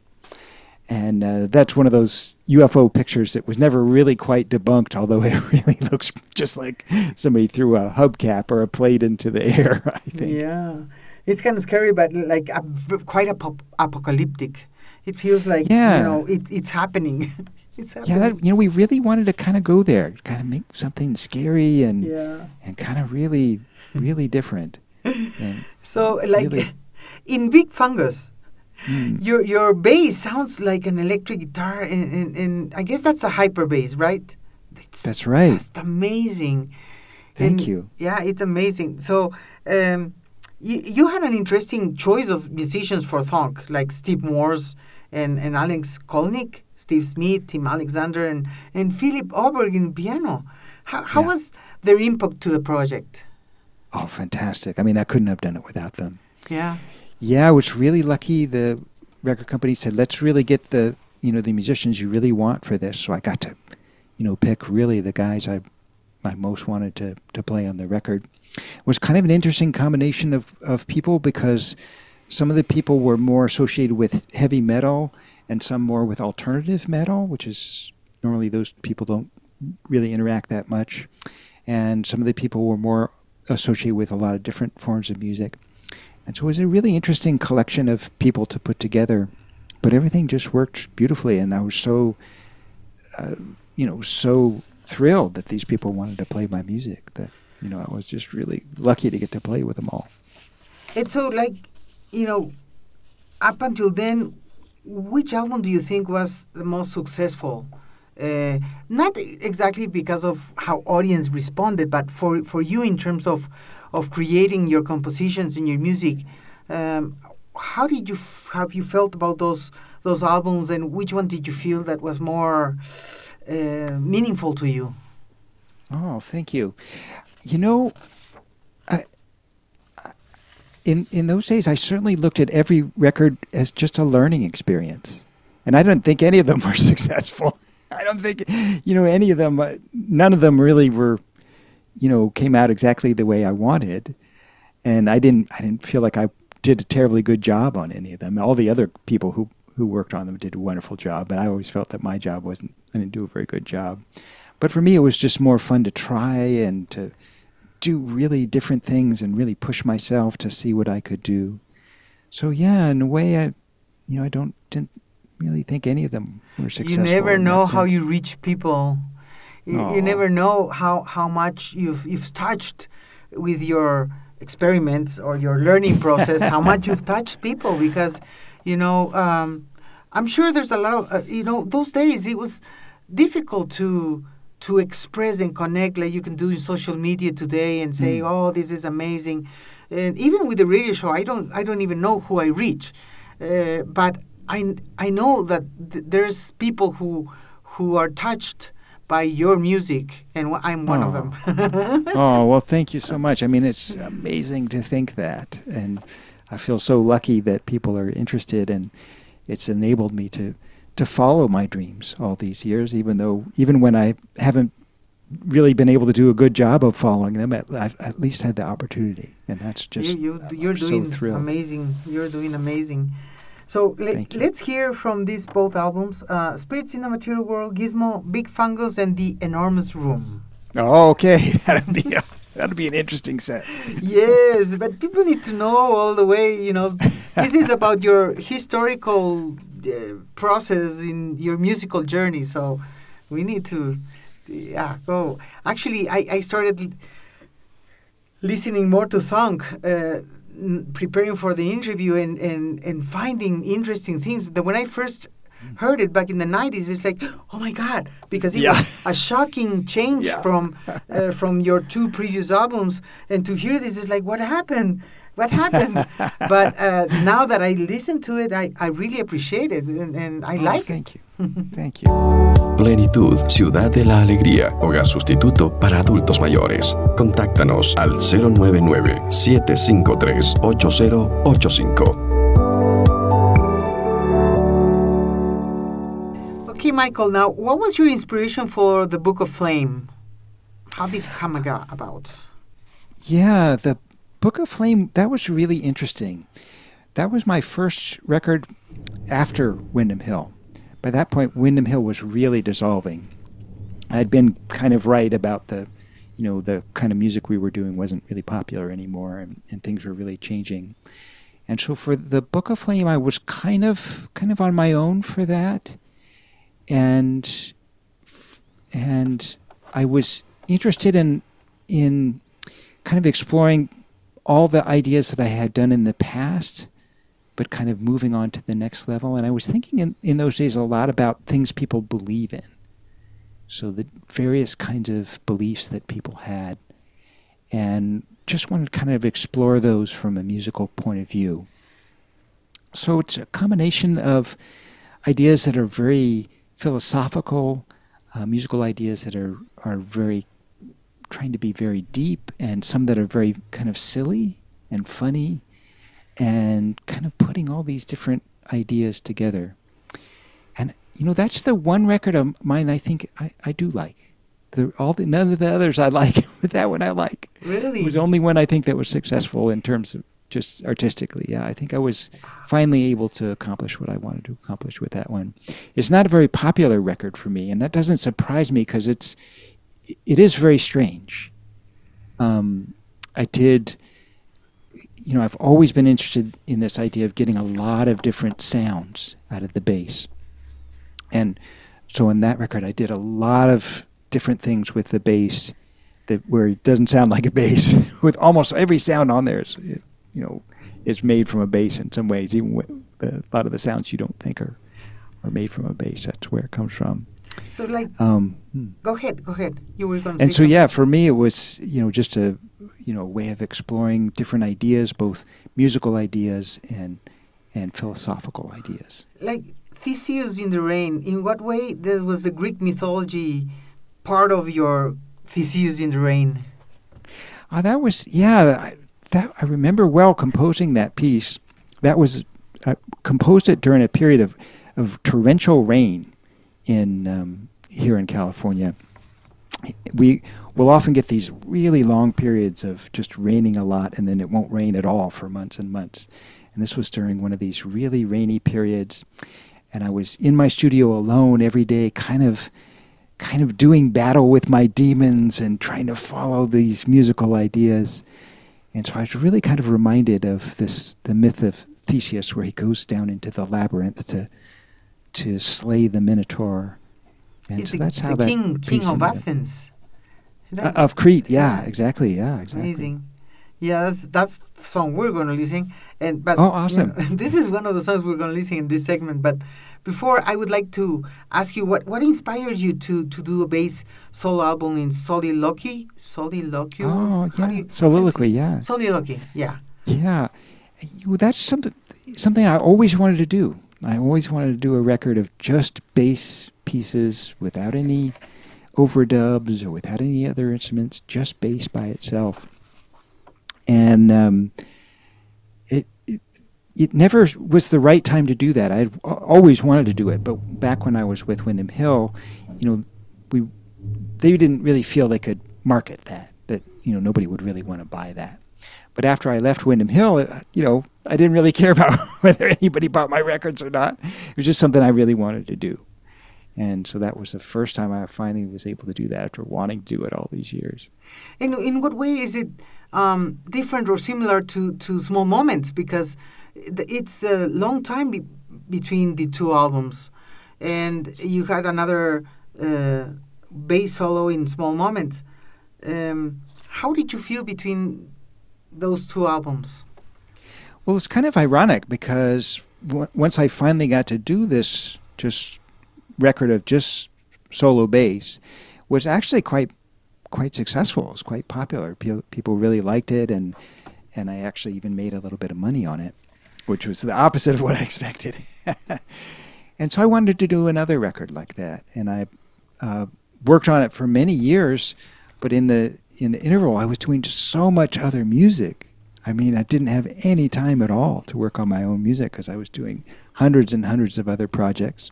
[SPEAKER 3] and that's one of those UFO pictures that was never really quite debunked, although it really looks just like somebody threw a hubcap or a plate into the air. I think.
[SPEAKER 2] Yeah, it's kind of scary, but like quite apocalyptic. It feels like it's happening. It's happening.
[SPEAKER 3] Yeah, we really wanted to kind of go there, kind of make something scary and kind of really, really different. And
[SPEAKER 2] so, like really, in Big Fungus, your bass sounds like an electric guitar, and I guess that's a hyper bass, right?
[SPEAKER 3] That's right.
[SPEAKER 2] Just amazing.
[SPEAKER 3] Thank you.
[SPEAKER 2] Yeah, it's amazing. So, you had an interesting choice of musicians for Thunk, like Steve Morse and Alex Kolnick, Steve Smith, Tim Alexander, and Philip Oberg in piano. How was their impact to the project?
[SPEAKER 3] Oh, fantastic. I mean, I couldn't have done it without them.
[SPEAKER 2] Yeah.
[SPEAKER 3] Yeah, I was really lucky. The record company said, let's really get the musicians you really want for this. So I got to, pick really the guys I most wanted to play on the record. It was kind of an interesting combination of people, because some of the people were more associated with heavy metal and some more with alternative metal, which is normally those people don't really interact that much. And some of the people were more associated with a lot of different forms of music. And so it was a really interesting collection of people to put together, but everything just worked beautifully. And I was so, so thrilled that these people wanted to play my music that, I was just really lucky to get to play with them all.
[SPEAKER 2] And so, up until then, which album do you think was the most successful? Not exactly because of how audience responded, but for you in terms of creating your compositions and your music. How have you felt about those albums, and which one did you feel that was more meaningful to you?
[SPEAKER 3] Oh, thank you. In those days, I certainly looked at every record as just a learning experience. And I don't think any of them were successful. I don't think, any of them, none of them really were, came out exactly the way I wanted. And I didn't feel like I did a terribly good job on any of them. All the other people who worked on them did a wonderful job, but I always felt that my job I didn't do a very good job. But for me, it was just more fun to try and to do really different things and really push myself to see what I could do. So yeah, in a way, I didn't really think any of them were successful.
[SPEAKER 2] You never know how
[SPEAKER 3] sense.
[SPEAKER 2] you reach people. You never know how much you've touched with your experiments or your learning process, how much you've touched people, because, I'm sure there's a lot of, those days it was difficult to express and connect like you can do in social media today and say, oh, this is amazing. And even with the radio show, I don't even know who I reach. But I know that there's people who are touched by your music, and I'm one of them.
[SPEAKER 3] Oh, well, thank you so much. I mean, it's amazing to think that, and I feel so lucky that people are interested, and it's enabled me to follow my dreams all these years, even when I haven't really been able to do a good job of following them, I've at least had the opportunity, and that's just
[SPEAKER 2] you're
[SPEAKER 3] I'm
[SPEAKER 2] doing
[SPEAKER 3] so thrilled.
[SPEAKER 2] amazing. You're doing amazing. So let's hear from these both albums, Spirits in the Material World, Gizmo, Big Fungus, and The Enormous Room.
[SPEAKER 3] Oh, okay. That'd be an interesting set.
[SPEAKER 2] Yes, but people need to know all the way, this is about your historical process in your musical journey, so we need to go. Actually, I started listening more to funk, preparing for the interview and finding interesting things. When I first heard it back in the 90s, it's like, oh my God, because it was a shocking change from your two previous albums, and to hear this is like, what happened? But now that I listen to it, I really appreciate it, and I like
[SPEAKER 3] thank
[SPEAKER 2] it.
[SPEAKER 3] you. Thank you.
[SPEAKER 1] Plenitud, Ciudad de la Alegría, hogar sustituto para adultos mayores. Contáctanos al 099-753-8085.
[SPEAKER 2] Okay, Michael, now, what was your inspiration for the Book of Flame? How did it come about?
[SPEAKER 3] Yeah, the Book of Flame, that was really interesting. That was my first record after Windham Hill. By that point, Windham Hill was really dissolving. I'd been kind of right about the kind of music we were doing wasn't really popular anymore, and things were really changing. And so for the Book of Flame, I was kind of on my own for that. And I was interested in kind of exploring all the ideas that I had done in the past, but kind of moving on to the next level. And I was thinking in those days a lot about things people believe in. So the various kinds of beliefs that people had, and just wanted to kind of explore those from a musical point of view. So it's a combination of ideas that are very philosophical, musical ideas that are very trying to be very deep, and some that are very kind of silly and funny, and kind of putting all these different ideas together. And that's the one record of mine I think I do like. None of the others I like, but that one I like.
[SPEAKER 2] Really?
[SPEAKER 3] It was the only one I think that was successful in terms of just artistically. Yeah, I think I was finally able to accomplish what I wanted to accomplish with that one. It's not a very popular record for me, and that doesn't surprise me because it is very strange. I've always been interested in this idea of getting a lot of different sounds out of the bass. And so in that record, I did a lot of different things with the bass where it doesn't sound like a bass. With almost every sound on there is made from a bass in some ways. Even with a lot of the sounds you don't think are made from a bass. That's where it comes from.
[SPEAKER 2] So go ahead. You were going to say
[SPEAKER 3] and so
[SPEAKER 2] something.
[SPEAKER 3] Yeah, for me it was just a way of exploring different ideas, both musical ideas and philosophical ideas.
[SPEAKER 2] Like Theseus in the Rain, in what way was the Greek mythology part of your Theseus in the Rain?
[SPEAKER 3] That was I remember well composing that piece. That was I composed it during a period of torrential rain in here in California, we will often get these really long periods of just raining a lot, and then it won't rain at all for months and months. And this was during one of these really rainy periods, and I was in my studio alone every day, kind of doing battle with my demons and trying to follow these musical ideas. And so I was really kind of reminded of the myth of Theseus, where he goes down into the labyrinth to slay the Minotaur. And
[SPEAKER 2] He's
[SPEAKER 3] so that's how
[SPEAKER 2] the
[SPEAKER 3] that
[SPEAKER 2] king of Athens.
[SPEAKER 3] Of Crete, exactly.
[SPEAKER 2] Amazing. Yeah, that's the song we're going to listen. But
[SPEAKER 3] oh, awesome!
[SPEAKER 2] This is one of the songs we're going to listen in this segment. But before, I would like to ask you what inspired you to do a bass solo album in Soliloquy? Soliloquy?
[SPEAKER 3] Oh, yeah. Soliloquy, yeah.
[SPEAKER 2] Soliloquy, yeah.
[SPEAKER 3] Yeah, that's something I always wanted to do. I always wanted to do a record of just bass pieces without any overdubs or without any other instruments, just bass by itself. And it never was the right time to do that. I always wanted to do it, but back when I was with Windham Hill, they didn't really feel they could market that nobody would really want to buy that. But after I left Windham Hill, I didn't really care about whether anybody bought my records or not. It was just something I really wanted to do. And so that was the first time I finally was able to do that after wanting to do it all these years.
[SPEAKER 2] In what way is it different or similar to Small Moments? Because it's a long time between the two albums. And you had another bass solo in Small Moments. How did you feel between those two albums?
[SPEAKER 3] Well, it's kind of ironic because once I finally got to do this just record of just solo bass, was actually quite successful. It was quite popular. People really liked it, and I actually even made a little bit of money on it, which was the opposite of what I expected. And so I wanted to do another record like that, and I worked on it for many years. But in the interval, I was doing just so much other music. I mean, I didn't have any time at all to work on my own music because I was doing hundreds and hundreds of other projects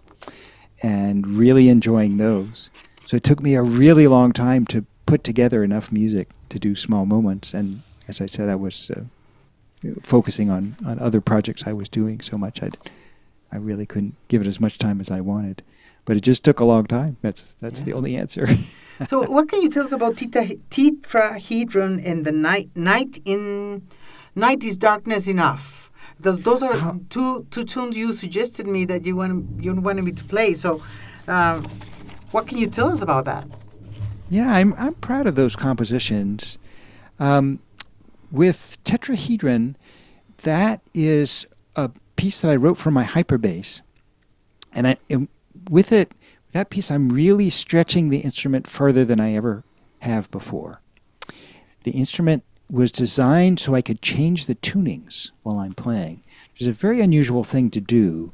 [SPEAKER 3] and really enjoying those. So it took me a really long time to put together enough music to do Small Moments. And as I said, I was focusing on other projects I was doing so much I really couldn't give it as much time as I wanted. But it just took a long time. That's the only answer.
[SPEAKER 2] So what can you tell us about Tetrahedron and the Night is Darkness Enough? Those are two tunes you suggested me that you wanted me to play. So what can you tell us about that?
[SPEAKER 3] Yeah, I'm proud of those compositions. With Tetrahedron, that is a piece that I wrote for my hyperbass. And with that piece, I'm really stretching the instrument further than I ever have before. The instrument was designed so I could change the tunings while I'm playing, which is a very unusual thing to do.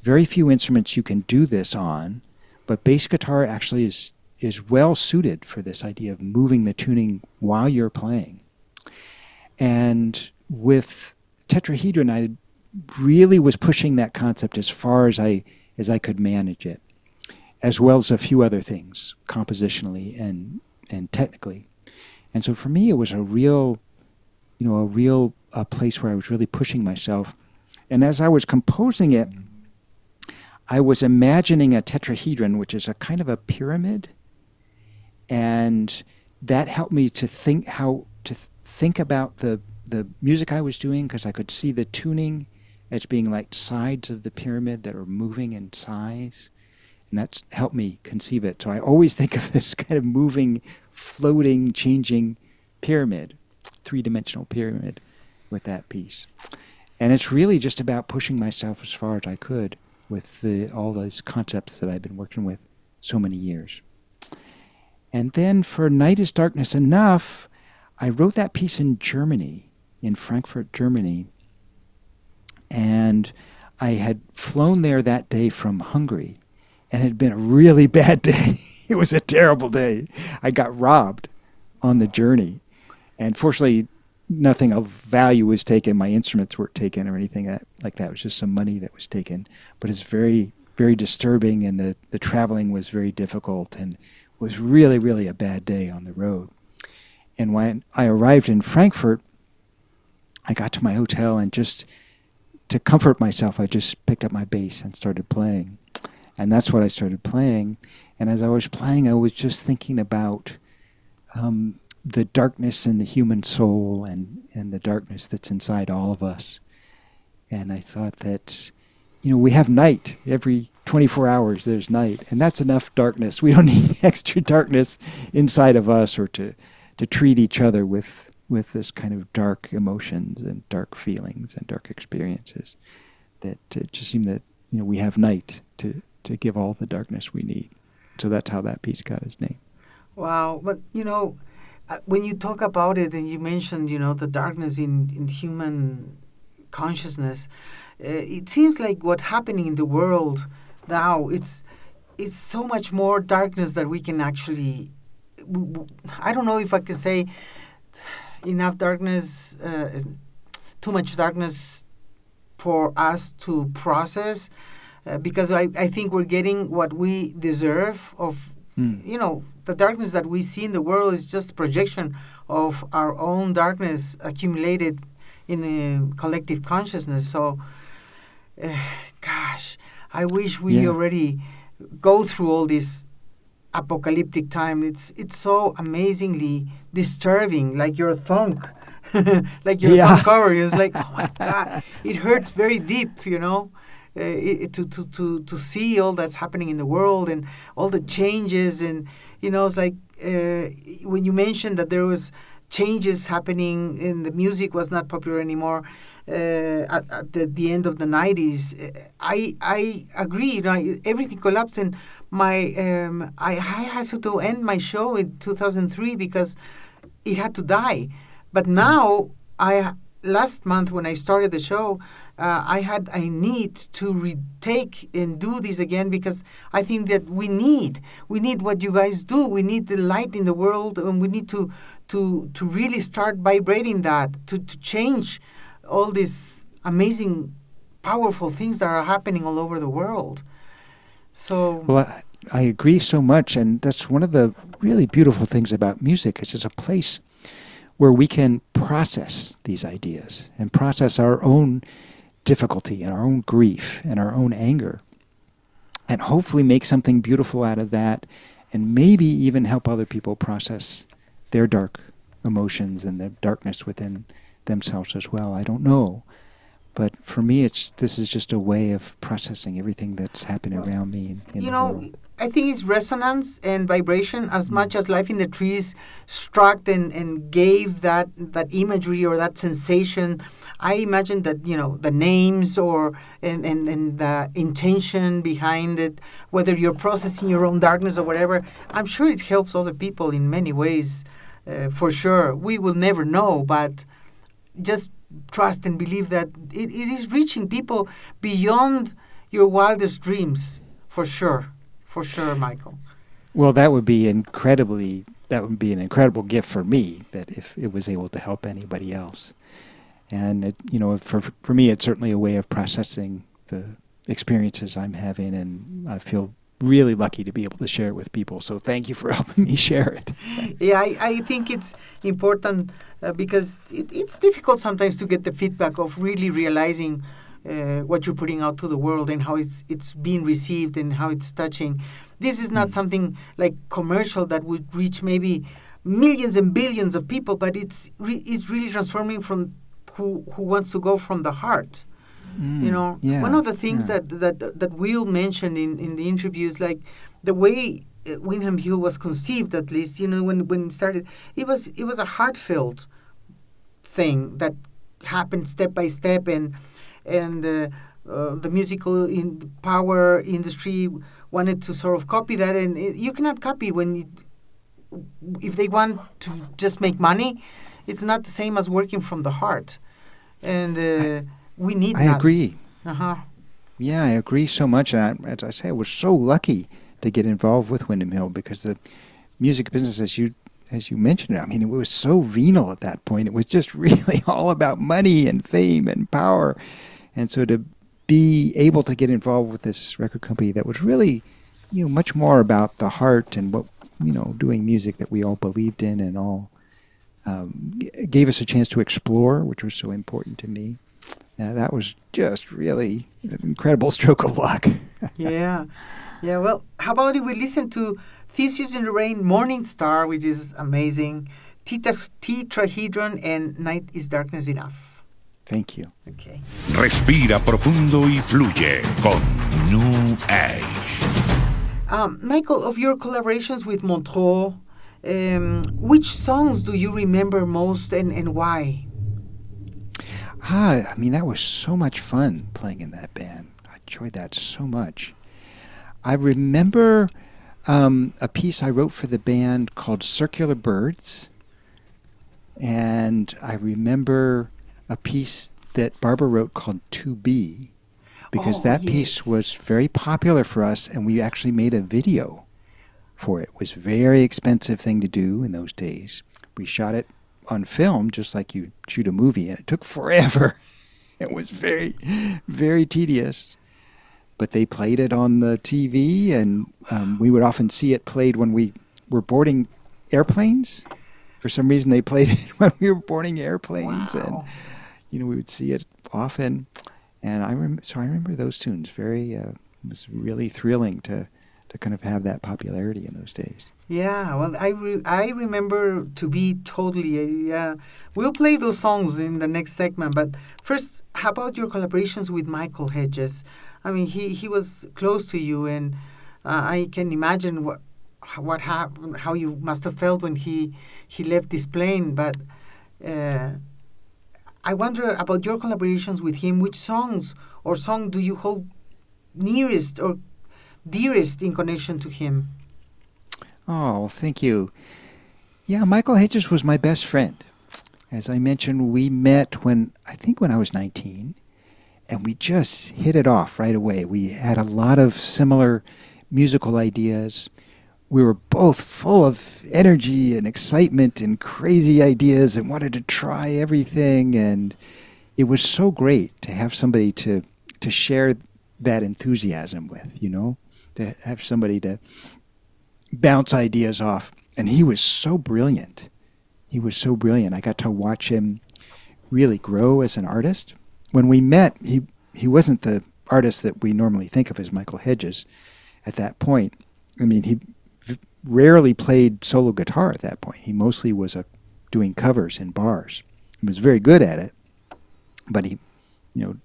[SPEAKER 3] Very few instruments you can do this on, but bass guitar actually is well suited for this idea of moving the tuning while you're playing. And with Tetrahedron, I really was pushing that concept as far as I could manage it, as well as a few other things, compositionally and technically. And so for me, it was a real place where I was really pushing myself. And as I was composing it, I was imagining a tetrahedron, which is a kind of a pyramid. And that helped me to think about the music I was doing, because I could see the tuning as being like sides of the pyramid that are moving in size. And that's helped me conceive it. So I always think of this kind of moving, floating, changing pyramid, three-dimensional pyramid with that piece. And it's really just about pushing myself as far as I could with all those concepts that I've been working with so many years. And then for Night is Darkness Enough, I wrote that piece in Germany, in Frankfurt, Germany. And I had flown there that day from Hungary. And it had been a really bad day. It was a terrible day. I got robbed on the journey. And fortunately, nothing of value was taken. My instruments weren't taken or anything like that. It was just some money that was taken. But it's very, very disturbing, and the traveling was very difficult. And was really, really a bad day on the road. And when I arrived in Frankfurt, I got to my hotel, and just to comfort myself, I just picked up my bass and started playing. And that's what I started playing. And as I was playing, I was just thinking about the darkness in the human soul and the darkness that's inside all of us. And I thought that, we have night. Every 24 hours there's night. And that's enough darkness. We don't need extra darkness inside of us, or to treat each other with this kind of dark emotions and dark feelings and dark experiences. That it just seemed that, we have night to give all the darkness we need. So that's how that piece got its name.
[SPEAKER 2] Wow. But, when you talk about it and you mentioned, the darkness in human consciousness, it seems like what's happening in the world now, it's so much more darkness that we can actually, I don't know if I can say enough darkness, too much darkness for us to process, because I think we're getting what we deserve of, the darkness that we see in the world is just a projection of our own darkness accumulated in a collective consciousness. So, gosh, I wish we already go through all this apocalyptic time. It's so amazingly disturbing, like your thumb, like your thumb cover. It's like, oh my God, it hurts very deep, to see all that's happening in the world and all the changes. And it's like when you mentioned that there was changes happening and the music was not popular anymore at the end of the 90s. I agree. Everything collapsed, and I had to end my show in 2003 because it had to die. But now, last month when I started the show, I need to retake and do this again, because I think that we need what you guys do. We need the light in the world, and we need to really start vibrating that, to change all these amazing, powerful things that are happening all over the world. So,
[SPEAKER 3] well, I agree so much, and that's one of the really beautiful things about music. It's just a place where we can process these ideas and process our own difficulty and our own grief and our own anger, and hopefully make something beautiful out of that, and maybe even help other people process their dark emotions and their darkness within themselves as well. I don't know. But for me, this is just a way of processing everything that's happening around me in the world.
[SPEAKER 2] I think it's resonance and vibration as much as Life in the Trees struck and gave that imagery or that sensation. I imagine that, the names and the intention behind it, whether you're processing your own darkness or whatever, I'm sure it helps other people in many ways, for sure. We will never know, but just trust and believe that it is reaching people beyond your wildest dreams, for sure. For sure, Michael.
[SPEAKER 3] Well, that would be an incredible gift for me, that if it was able to help anybody else. And for me, it's certainly a way of processing the experiences I'm having, and I feel really lucky to be able to share it with people. So thank you for helping me share it.
[SPEAKER 2] Yeah, I think it's important because it's difficult sometimes to get the feedback of really realizing what you're putting out to the world and how it's being received and how it's touching. This is not something like commercial that would reach maybe millions and billions of people, but it's really transforming from who wants to go from the heart. One of the things that Will mentioned in the interview is like the way Wilhelm Hill was conceived, at least, when it started, it was a heartfelt thing that happened step by step, and the musical power industry wanted to sort of copy that, and you cannot copy if they want to just make money. It's not the same as working from the heart, and we need that.
[SPEAKER 3] I agree.
[SPEAKER 2] Uh-huh.
[SPEAKER 3] Yeah, I agree so much. And as I say, I was so lucky to get involved with Windham Hill, because the music business, as you mentioned it, I mean, it was so venal at that point. It was just really all about money and fame and power. And so to be able to get involved with this record company that was really, much more about the heart and doing music that we all believed in and all gave us a chance to explore, which was so important to me. That was just really an incredible stroke of luck.
[SPEAKER 2] Yeah. Well, how about if we listen to Theseus in the Rain, Morning Star, which is amazing, Tetrahedron, and Night is Darkness Enough.
[SPEAKER 3] Thank you.
[SPEAKER 2] Okay.
[SPEAKER 4] Respira profundo y fluye con New Age.
[SPEAKER 2] Michael, of your collaborations with Montreux, which songs do you remember most and why?
[SPEAKER 3] That was so much fun playing in that band. I enjoyed that so much. I remember a piece I wrote for the band called Circular Birds. And I remember a piece that Barbara wrote called To Be, because that piece was very popular for us, and we actually made a video for it. It was a very expensive thing to do in those days. We shot it on film, just like you shoot a movie, and it took forever. It was very, very tedious. But they played it on the TV, and we would often see it played when we were boarding airplanes. For some reason, they played it when we were boarding airplanes,
[SPEAKER 2] Wow.
[SPEAKER 3] and we would see it often. And I remember those tunes. It was really thrilling to kind of have that popularity in those days.
[SPEAKER 2] Yeah, well, I remember To Be totally. We'll play those songs in the next segment, but first, how about your collaborations with Michael Hedges? I mean, he was close to you, and I can imagine what happened, how you must have felt when he left this plane. But I wonder about your collaborations with him. Which songs or song do you hold nearest or dearest in connection to him?
[SPEAKER 3] Oh, thank you. Yeah, Michael Hedges was my best friend. As I mentioned, we met when I was 19, and we just hit it off right away. We had a lot of similar musical ideas. We were both full of energy and excitement and crazy ideas and wanted to try everything. And it was so great to have somebody to share that enthusiasm with, to have somebody to bounce ideas off. And he was so brilliant. I got to watch him really grow as an artist. When we met, he wasn't the artist that we normally think of as Michael Hedges at that point. I mean, he rarely played solo guitar at that point. He mostly was doing covers in bars. He was very good at it, but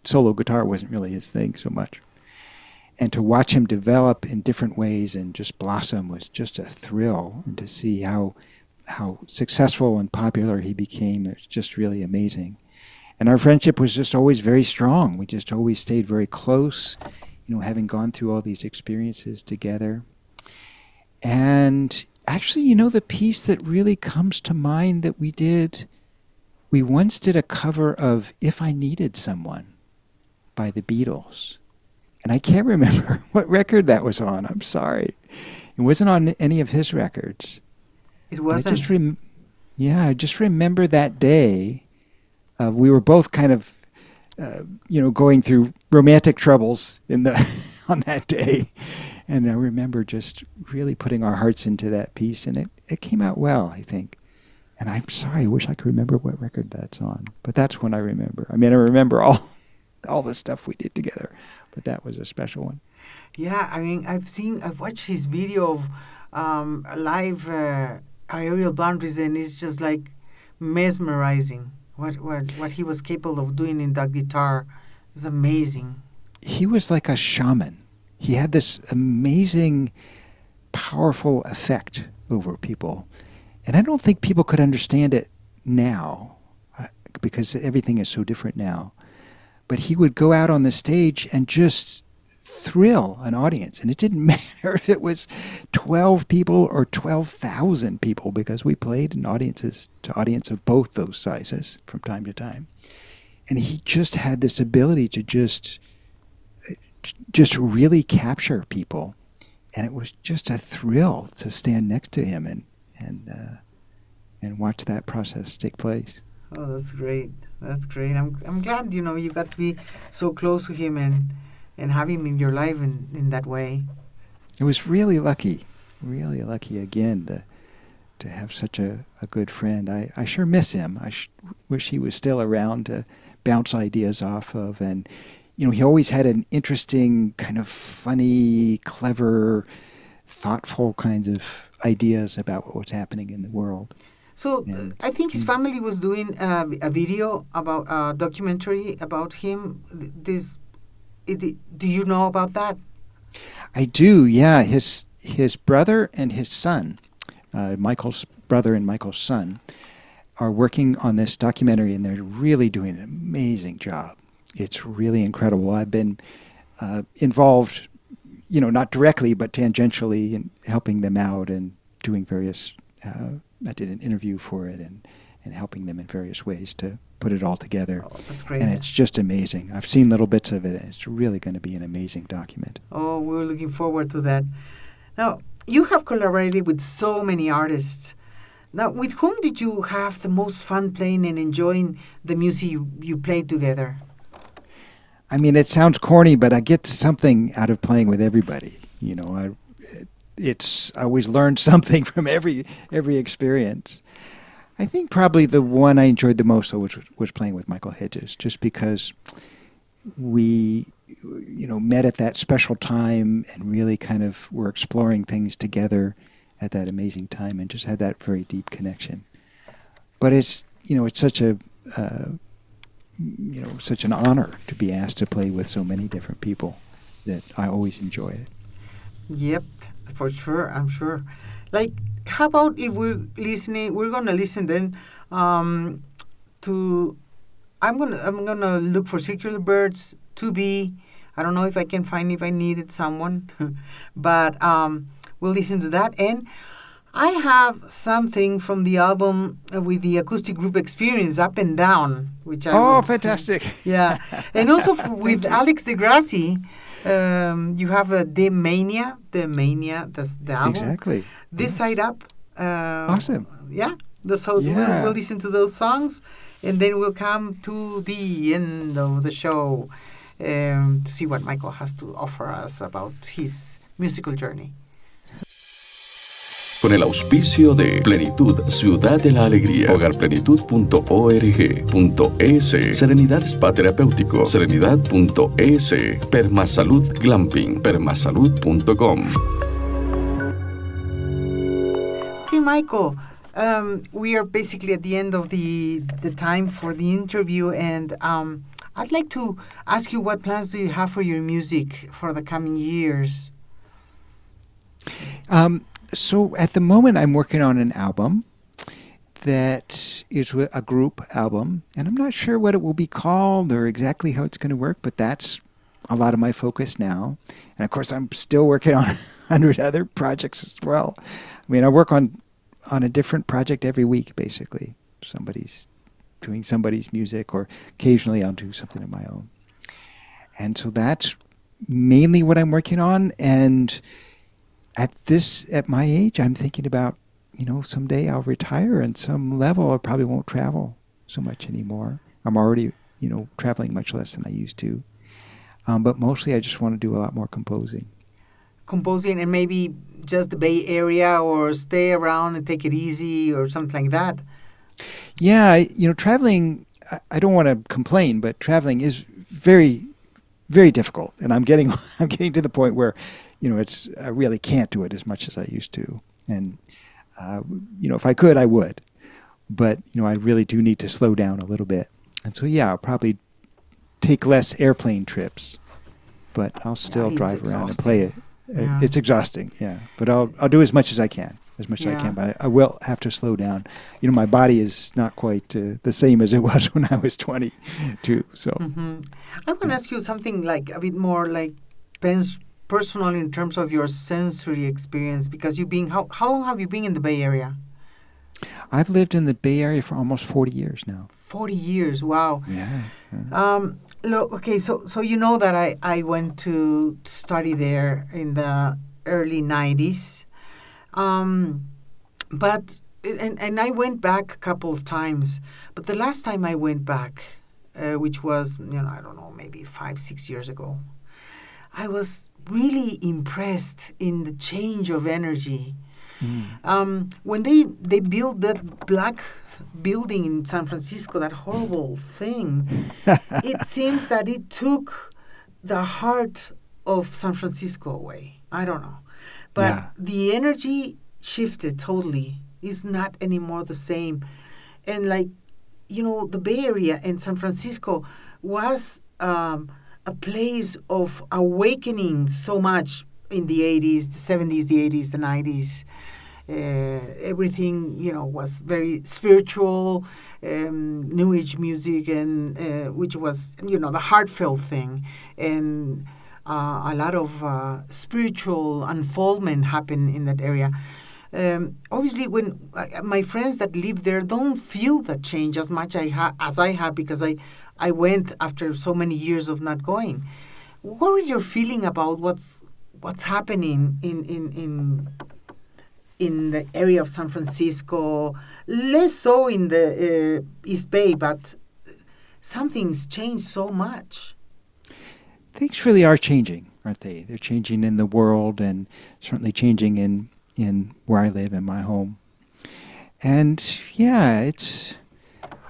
[SPEAKER 3] solo guitar wasn't really his thing so much. And to watch him develop in different ways and just blossom was just a thrill. And to see how successful and popular he became, it was just really amazing. And our friendship was just always very strong. We just always stayed very close, having gone through all these experiences together. And actually, the piece that really comes to mind that we did, we once did a cover of If I Needed Someone by the Beatles. And I can't remember what record that was on. I'm sorry. It wasn't on any of his records.
[SPEAKER 2] It wasn't?
[SPEAKER 3] I just remember that day. We were both kind of, going through romantic troubles on that day. And I remember just really putting our hearts into that piece, and it came out well, I think. And I'm sorry, I wish I could remember what record that's on. But that's one I remember. I mean, I remember all the stuff we did together, but that was a special one.
[SPEAKER 2] Yeah, I mean, I've watched his video of live aerial boundaries, and it's just like mesmerizing. What he was capable of doing in that guitar is amazing.
[SPEAKER 3] He was like a shaman. He had this amazing, powerful effect over people. And I don't think people could understand it now because everything is so different now. But he would go out on the stage and just thrill an audience. And it didn't matter if it was 12 people or 12,000 people, because we played in audience of both those sizes from time to time. And he just had this ability to just really capture people, and it was just a thrill to stand next to him and watch that process take place.
[SPEAKER 2] Oh, that's great. I'm glad you got to be so close to him and have him in your life in that way.
[SPEAKER 3] It was really lucky. really lucky again to have such a good friend. I sure miss him. I wish he was still around to bounce ideas off of. And, he always had an interesting, kind of funny, clever, thoughtful kinds of ideas about what was happening in the world.
[SPEAKER 2] So I think his family was doing a video about a documentary about him. Do you know about that?
[SPEAKER 3] I do, yeah. His brother and his son, Michael's brother and Michael's son, are working on this documentary, and they're really doing an amazing job. It's really incredible. I've been involved, not directly, but tangentially in helping them out and doing various, I did an interview for it and helping them in various ways to put it all together.
[SPEAKER 2] Oh, that's great.
[SPEAKER 3] And it's just amazing. I've seen little bits of it, and it's really going to be an amazing document.
[SPEAKER 2] Oh, we're looking forward to that. Now, you have collaborated with so many artists. Now, with whom did you have the most fun playing and enjoying the music you played together?
[SPEAKER 3] I mean, it sounds corny, but I get something out of playing with everybody. I always learn something from every experience. I think probably the one I enjoyed the most was playing with Michael Hedges, just because we, met at that special time and really kind of were exploring things together at that amazing time and just had that very deep connection. But it's such such an honor to be asked to play with so many different people that I always enjoy it.
[SPEAKER 2] Yep, for sure, I'm sure. Like, how about if we're going to listen then to, I'm gonna look for Circular Birds, To Be. I don't know if I can find if I needed someone, but we'll listen to that. And I have something from the album with the acoustic group Experience, Up and Down, which
[SPEAKER 3] fantastic.
[SPEAKER 2] Yeah. And also with Alex DeGrassi, you have The Mania, that's the album.
[SPEAKER 3] Exactly.
[SPEAKER 2] This Side Up.
[SPEAKER 3] Awesome.
[SPEAKER 2] Yeah. We'll listen to those songs, and then we'll come to the end of the show to see what Michael has to offer us about his musical journey.
[SPEAKER 1] Con el auspicio de Plenitud, Ciudad de la Alegría, hogarplenitud.org.es, Serenidad Spa Terapéutico, Serenidad.es, Permasalud Glamping, permasalud.com.
[SPEAKER 2] Okay, Michael, we are basically at the end of the time for the interview, and I'd like to ask you, what plans do you have for your music for the coming years?
[SPEAKER 3] So at the moment, I'm working on an album that is a group album, and I'm not sure what it will be called or exactly how it's going to work, but that's a lot of my focus now. And of course, I'm still working on 100 other projects as well. I mean, I work on a different project every week, basically. Somebody's doing somebody's music, or occasionally I'll do something of my own. And so that's mainly what I'm working on. And at my age, I'm thinking about, someday I'll retire, and some level I probably won't travel so much anymore. I'm already, traveling much less than I used to. But mostly I just want to do a lot more composing.
[SPEAKER 2] Composing, and maybe just the Bay Area, or stay around and take it easy, or something like that.
[SPEAKER 3] Yeah, traveling, I don't want to complain, but traveling is very, very difficult. And I'm getting to the point where, I really can't do it as much as I used to. And, if I could, I would. But, I really do need to slow down a little bit. And so, yeah, I'll probably take less airplane trips, but I'll still drive around and play it.
[SPEAKER 2] Yeah.
[SPEAKER 3] It's exhausting, yeah. But I'll do as much as I can. As much as I can, but I will have to slow down. My body is not quite the same as it was when I was 22. So,
[SPEAKER 2] I want to ask you something like a bit more like personal in terms of your sensory experience, because how long have you been in the Bay Area?
[SPEAKER 3] I've lived in the Bay Area for almost 40 years now.
[SPEAKER 2] 40 years, wow.
[SPEAKER 3] Yeah.
[SPEAKER 2] Look, okay, so you know that I went to study there in the early 90s. But I went back a couple of times, but the last time I went back, which was, I don't know, maybe 5-6 years ago, I was really impressed in the change of energy. When they built that black building in San Francisco, that horrible thing, it seems that it took the heart of San Francisco away. I don't know. But the energy shifted totally. It's not anymore the same. And like, the Bay Area and San Francisco was a place of awakening so much in the 80s, the 70s, the 80s, the 90s. Everything, was very spiritual, New Age music, and which was, the heartfelt thing. And a lot of spiritual unfoldment happened in that area. Obviously, when my friends that live there don't feel that change as much as I have, because I went after so many years of not going. What is your feeling about what's happening in the area of San Francisco? Less so in the East Bay, but something's changed so much.
[SPEAKER 3] Things really are changing, aren't they? They're changing in the world, and certainly changing in where I live, in my home. And I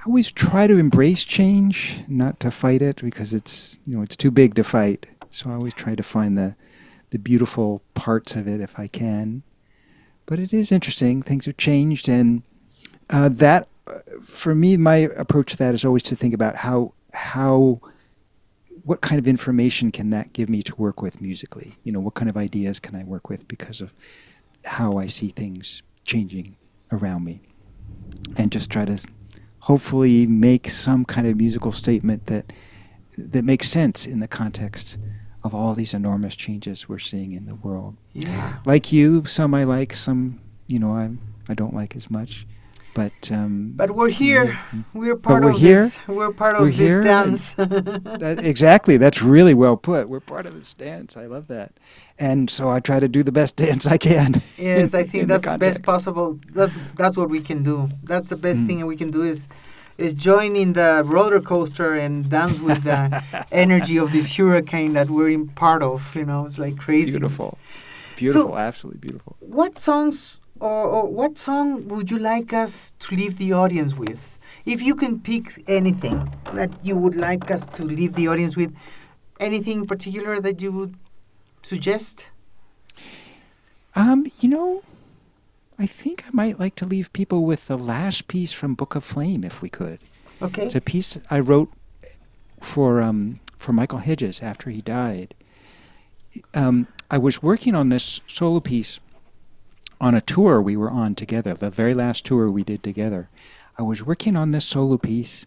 [SPEAKER 3] always try to embrace change, not to fight it, because it's too big to fight. So I always try to find the beautiful parts of it if I can. But it is interesting. Things have changed, and that, for me, my approach to that is always to think about what kind of information can that give me to work with musically? What kind of ideas can I work with because of how I see things changing around me, and just try to hopefully make some kind of musical statement that makes sense in the context of all these enormous changes we're seeing in the world.
[SPEAKER 2] Yeah.
[SPEAKER 3] Like you, some I like, some I don't like as much. But
[SPEAKER 2] we're here.
[SPEAKER 3] Yeah.
[SPEAKER 2] We're part of
[SPEAKER 3] here.
[SPEAKER 2] this. We're part of this dance.
[SPEAKER 3] Exactly. That's really well put. We're part of this dance. I love that. And so I try to do the best dance I can.
[SPEAKER 2] Yes, I think that's the best possible. That's what we can do. That's the best thing we can do is join in the roller coaster and dance with the energy of this hurricane that we're in part of. It's like crazy.
[SPEAKER 3] Beautiful,
[SPEAKER 2] so,
[SPEAKER 3] absolutely beautiful.
[SPEAKER 2] What songs or what song would you like us to leave the audience with? If you can pick anything that you would like us to leave the audience with, anything in particular that you would suggest?
[SPEAKER 3] I think I might like to leave people with the last piece from Book of Flame, if we could.
[SPEAKER 2] Okay.
[SPEAKER 3] It's a piece I wrote for Michael Hedges after he died. I was working on this solo piece on a tour we were on together, the very last tour we did together. I was working on this solo piece,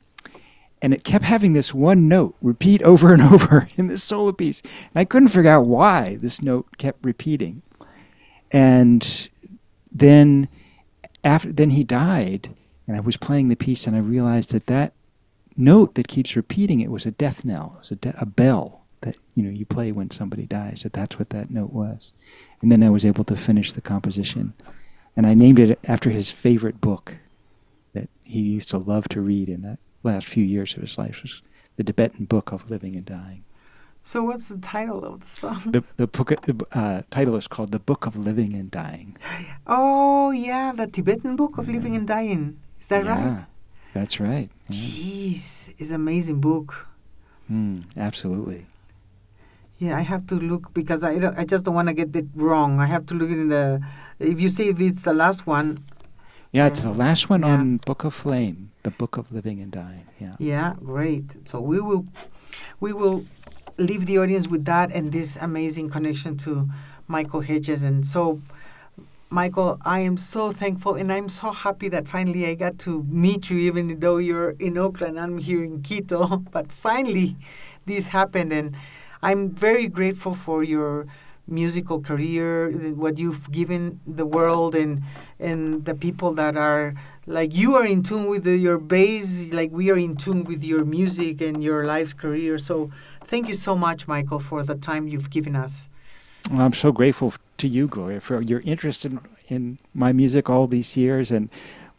[SPEAKER 3] and it kept having this one note repeat over and over in this solo piece. And I couldn't figure out why this note kept repeating. And then he died, and I was playing the piece, and I realized that note that keeps repeating, it was a death knell. It was a bell that you play when somebody dies. That's what that note was. And then I was able to finish the composition, and I named it after his favorite book that he used to love to read in the last few years of his life, was the Tibetan Book of Living and Dying.
[SPEAKER 2] So what's the title of the song?
[SPEAKER 3] The title is called The Book of Living and Dying.
[SPEAKER 2] Oh, yeah, the Tibetan Book of Living and Dying. Is that right?
[SPEAKER 3] Yeah, that's right. Yeah.
[SPEAKER 2] Jeez, it's an amazing book.
[SPEAKER 3] Absolutely.
[SPEAKER 2] Yeah, I have to look, because I just don't want to get it wrong. I have to look in if you say it's the last one.
[SPEAKER 3] Yeah, it's the last one on Book of Flame, The Book of Living and Dying. Yeah.
[SPEAKER 2] Yeah, great. So we will leave the audience with that and this amazing connection to Michael Hedges. And so, Michael, I am so thankful, and I'm so happy that finally I got to meet you, even though you're in Oakland, I'm here in Quito. But finally, this happened, and I'm very grateful for your musical career, what you've given the world, and the people that are like you are in tune with your bass, like we are in tune with your music and your life's career. So thank you so much, Michael, for the time you've given us.
[SPEAKER 3] Well, I'm so grateful to you, Gloria, for your interest in my music all these years, and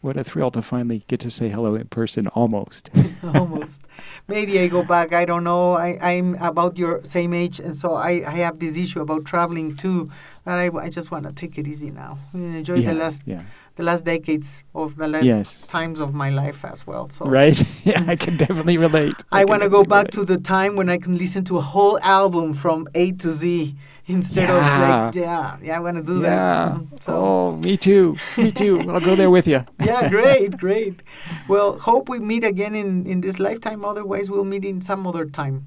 [SPEAKER 3] What a thrill to finally get to say hello in person, almost.
[SPEAKER 2] Almost. Maybe I go back. I don't know. I'm about your same age, and so I have this issue about traveling too. And I just want to take it easy now. Enjoy the last decades of the last times of my life as well. So
[SPEAKER 3] right? Yeah, I can definitely relate.
[SPEAKER 2] I want to go back to the time when I can listen to a whole album from A to Z. Instead of I want to do that.
[SPEAKER 3] So. Me too. I'll go there with you.
[SPEAKER 2] Yeah, great. Well, hope we meet again in this lifetime. Otherwise, we'll meet in some other time.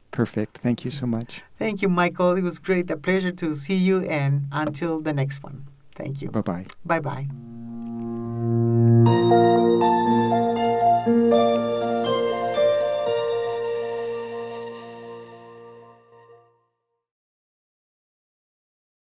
[SPEAKER 3] Perfect. Thank you so much.
[SPEAKER 2] Thank you, Michael. It was great. A pleasure to see you. And until the next one. Thank you.
[SPEAKER 3] Bye-bye.
[SPEAKER 2] Bye-bye.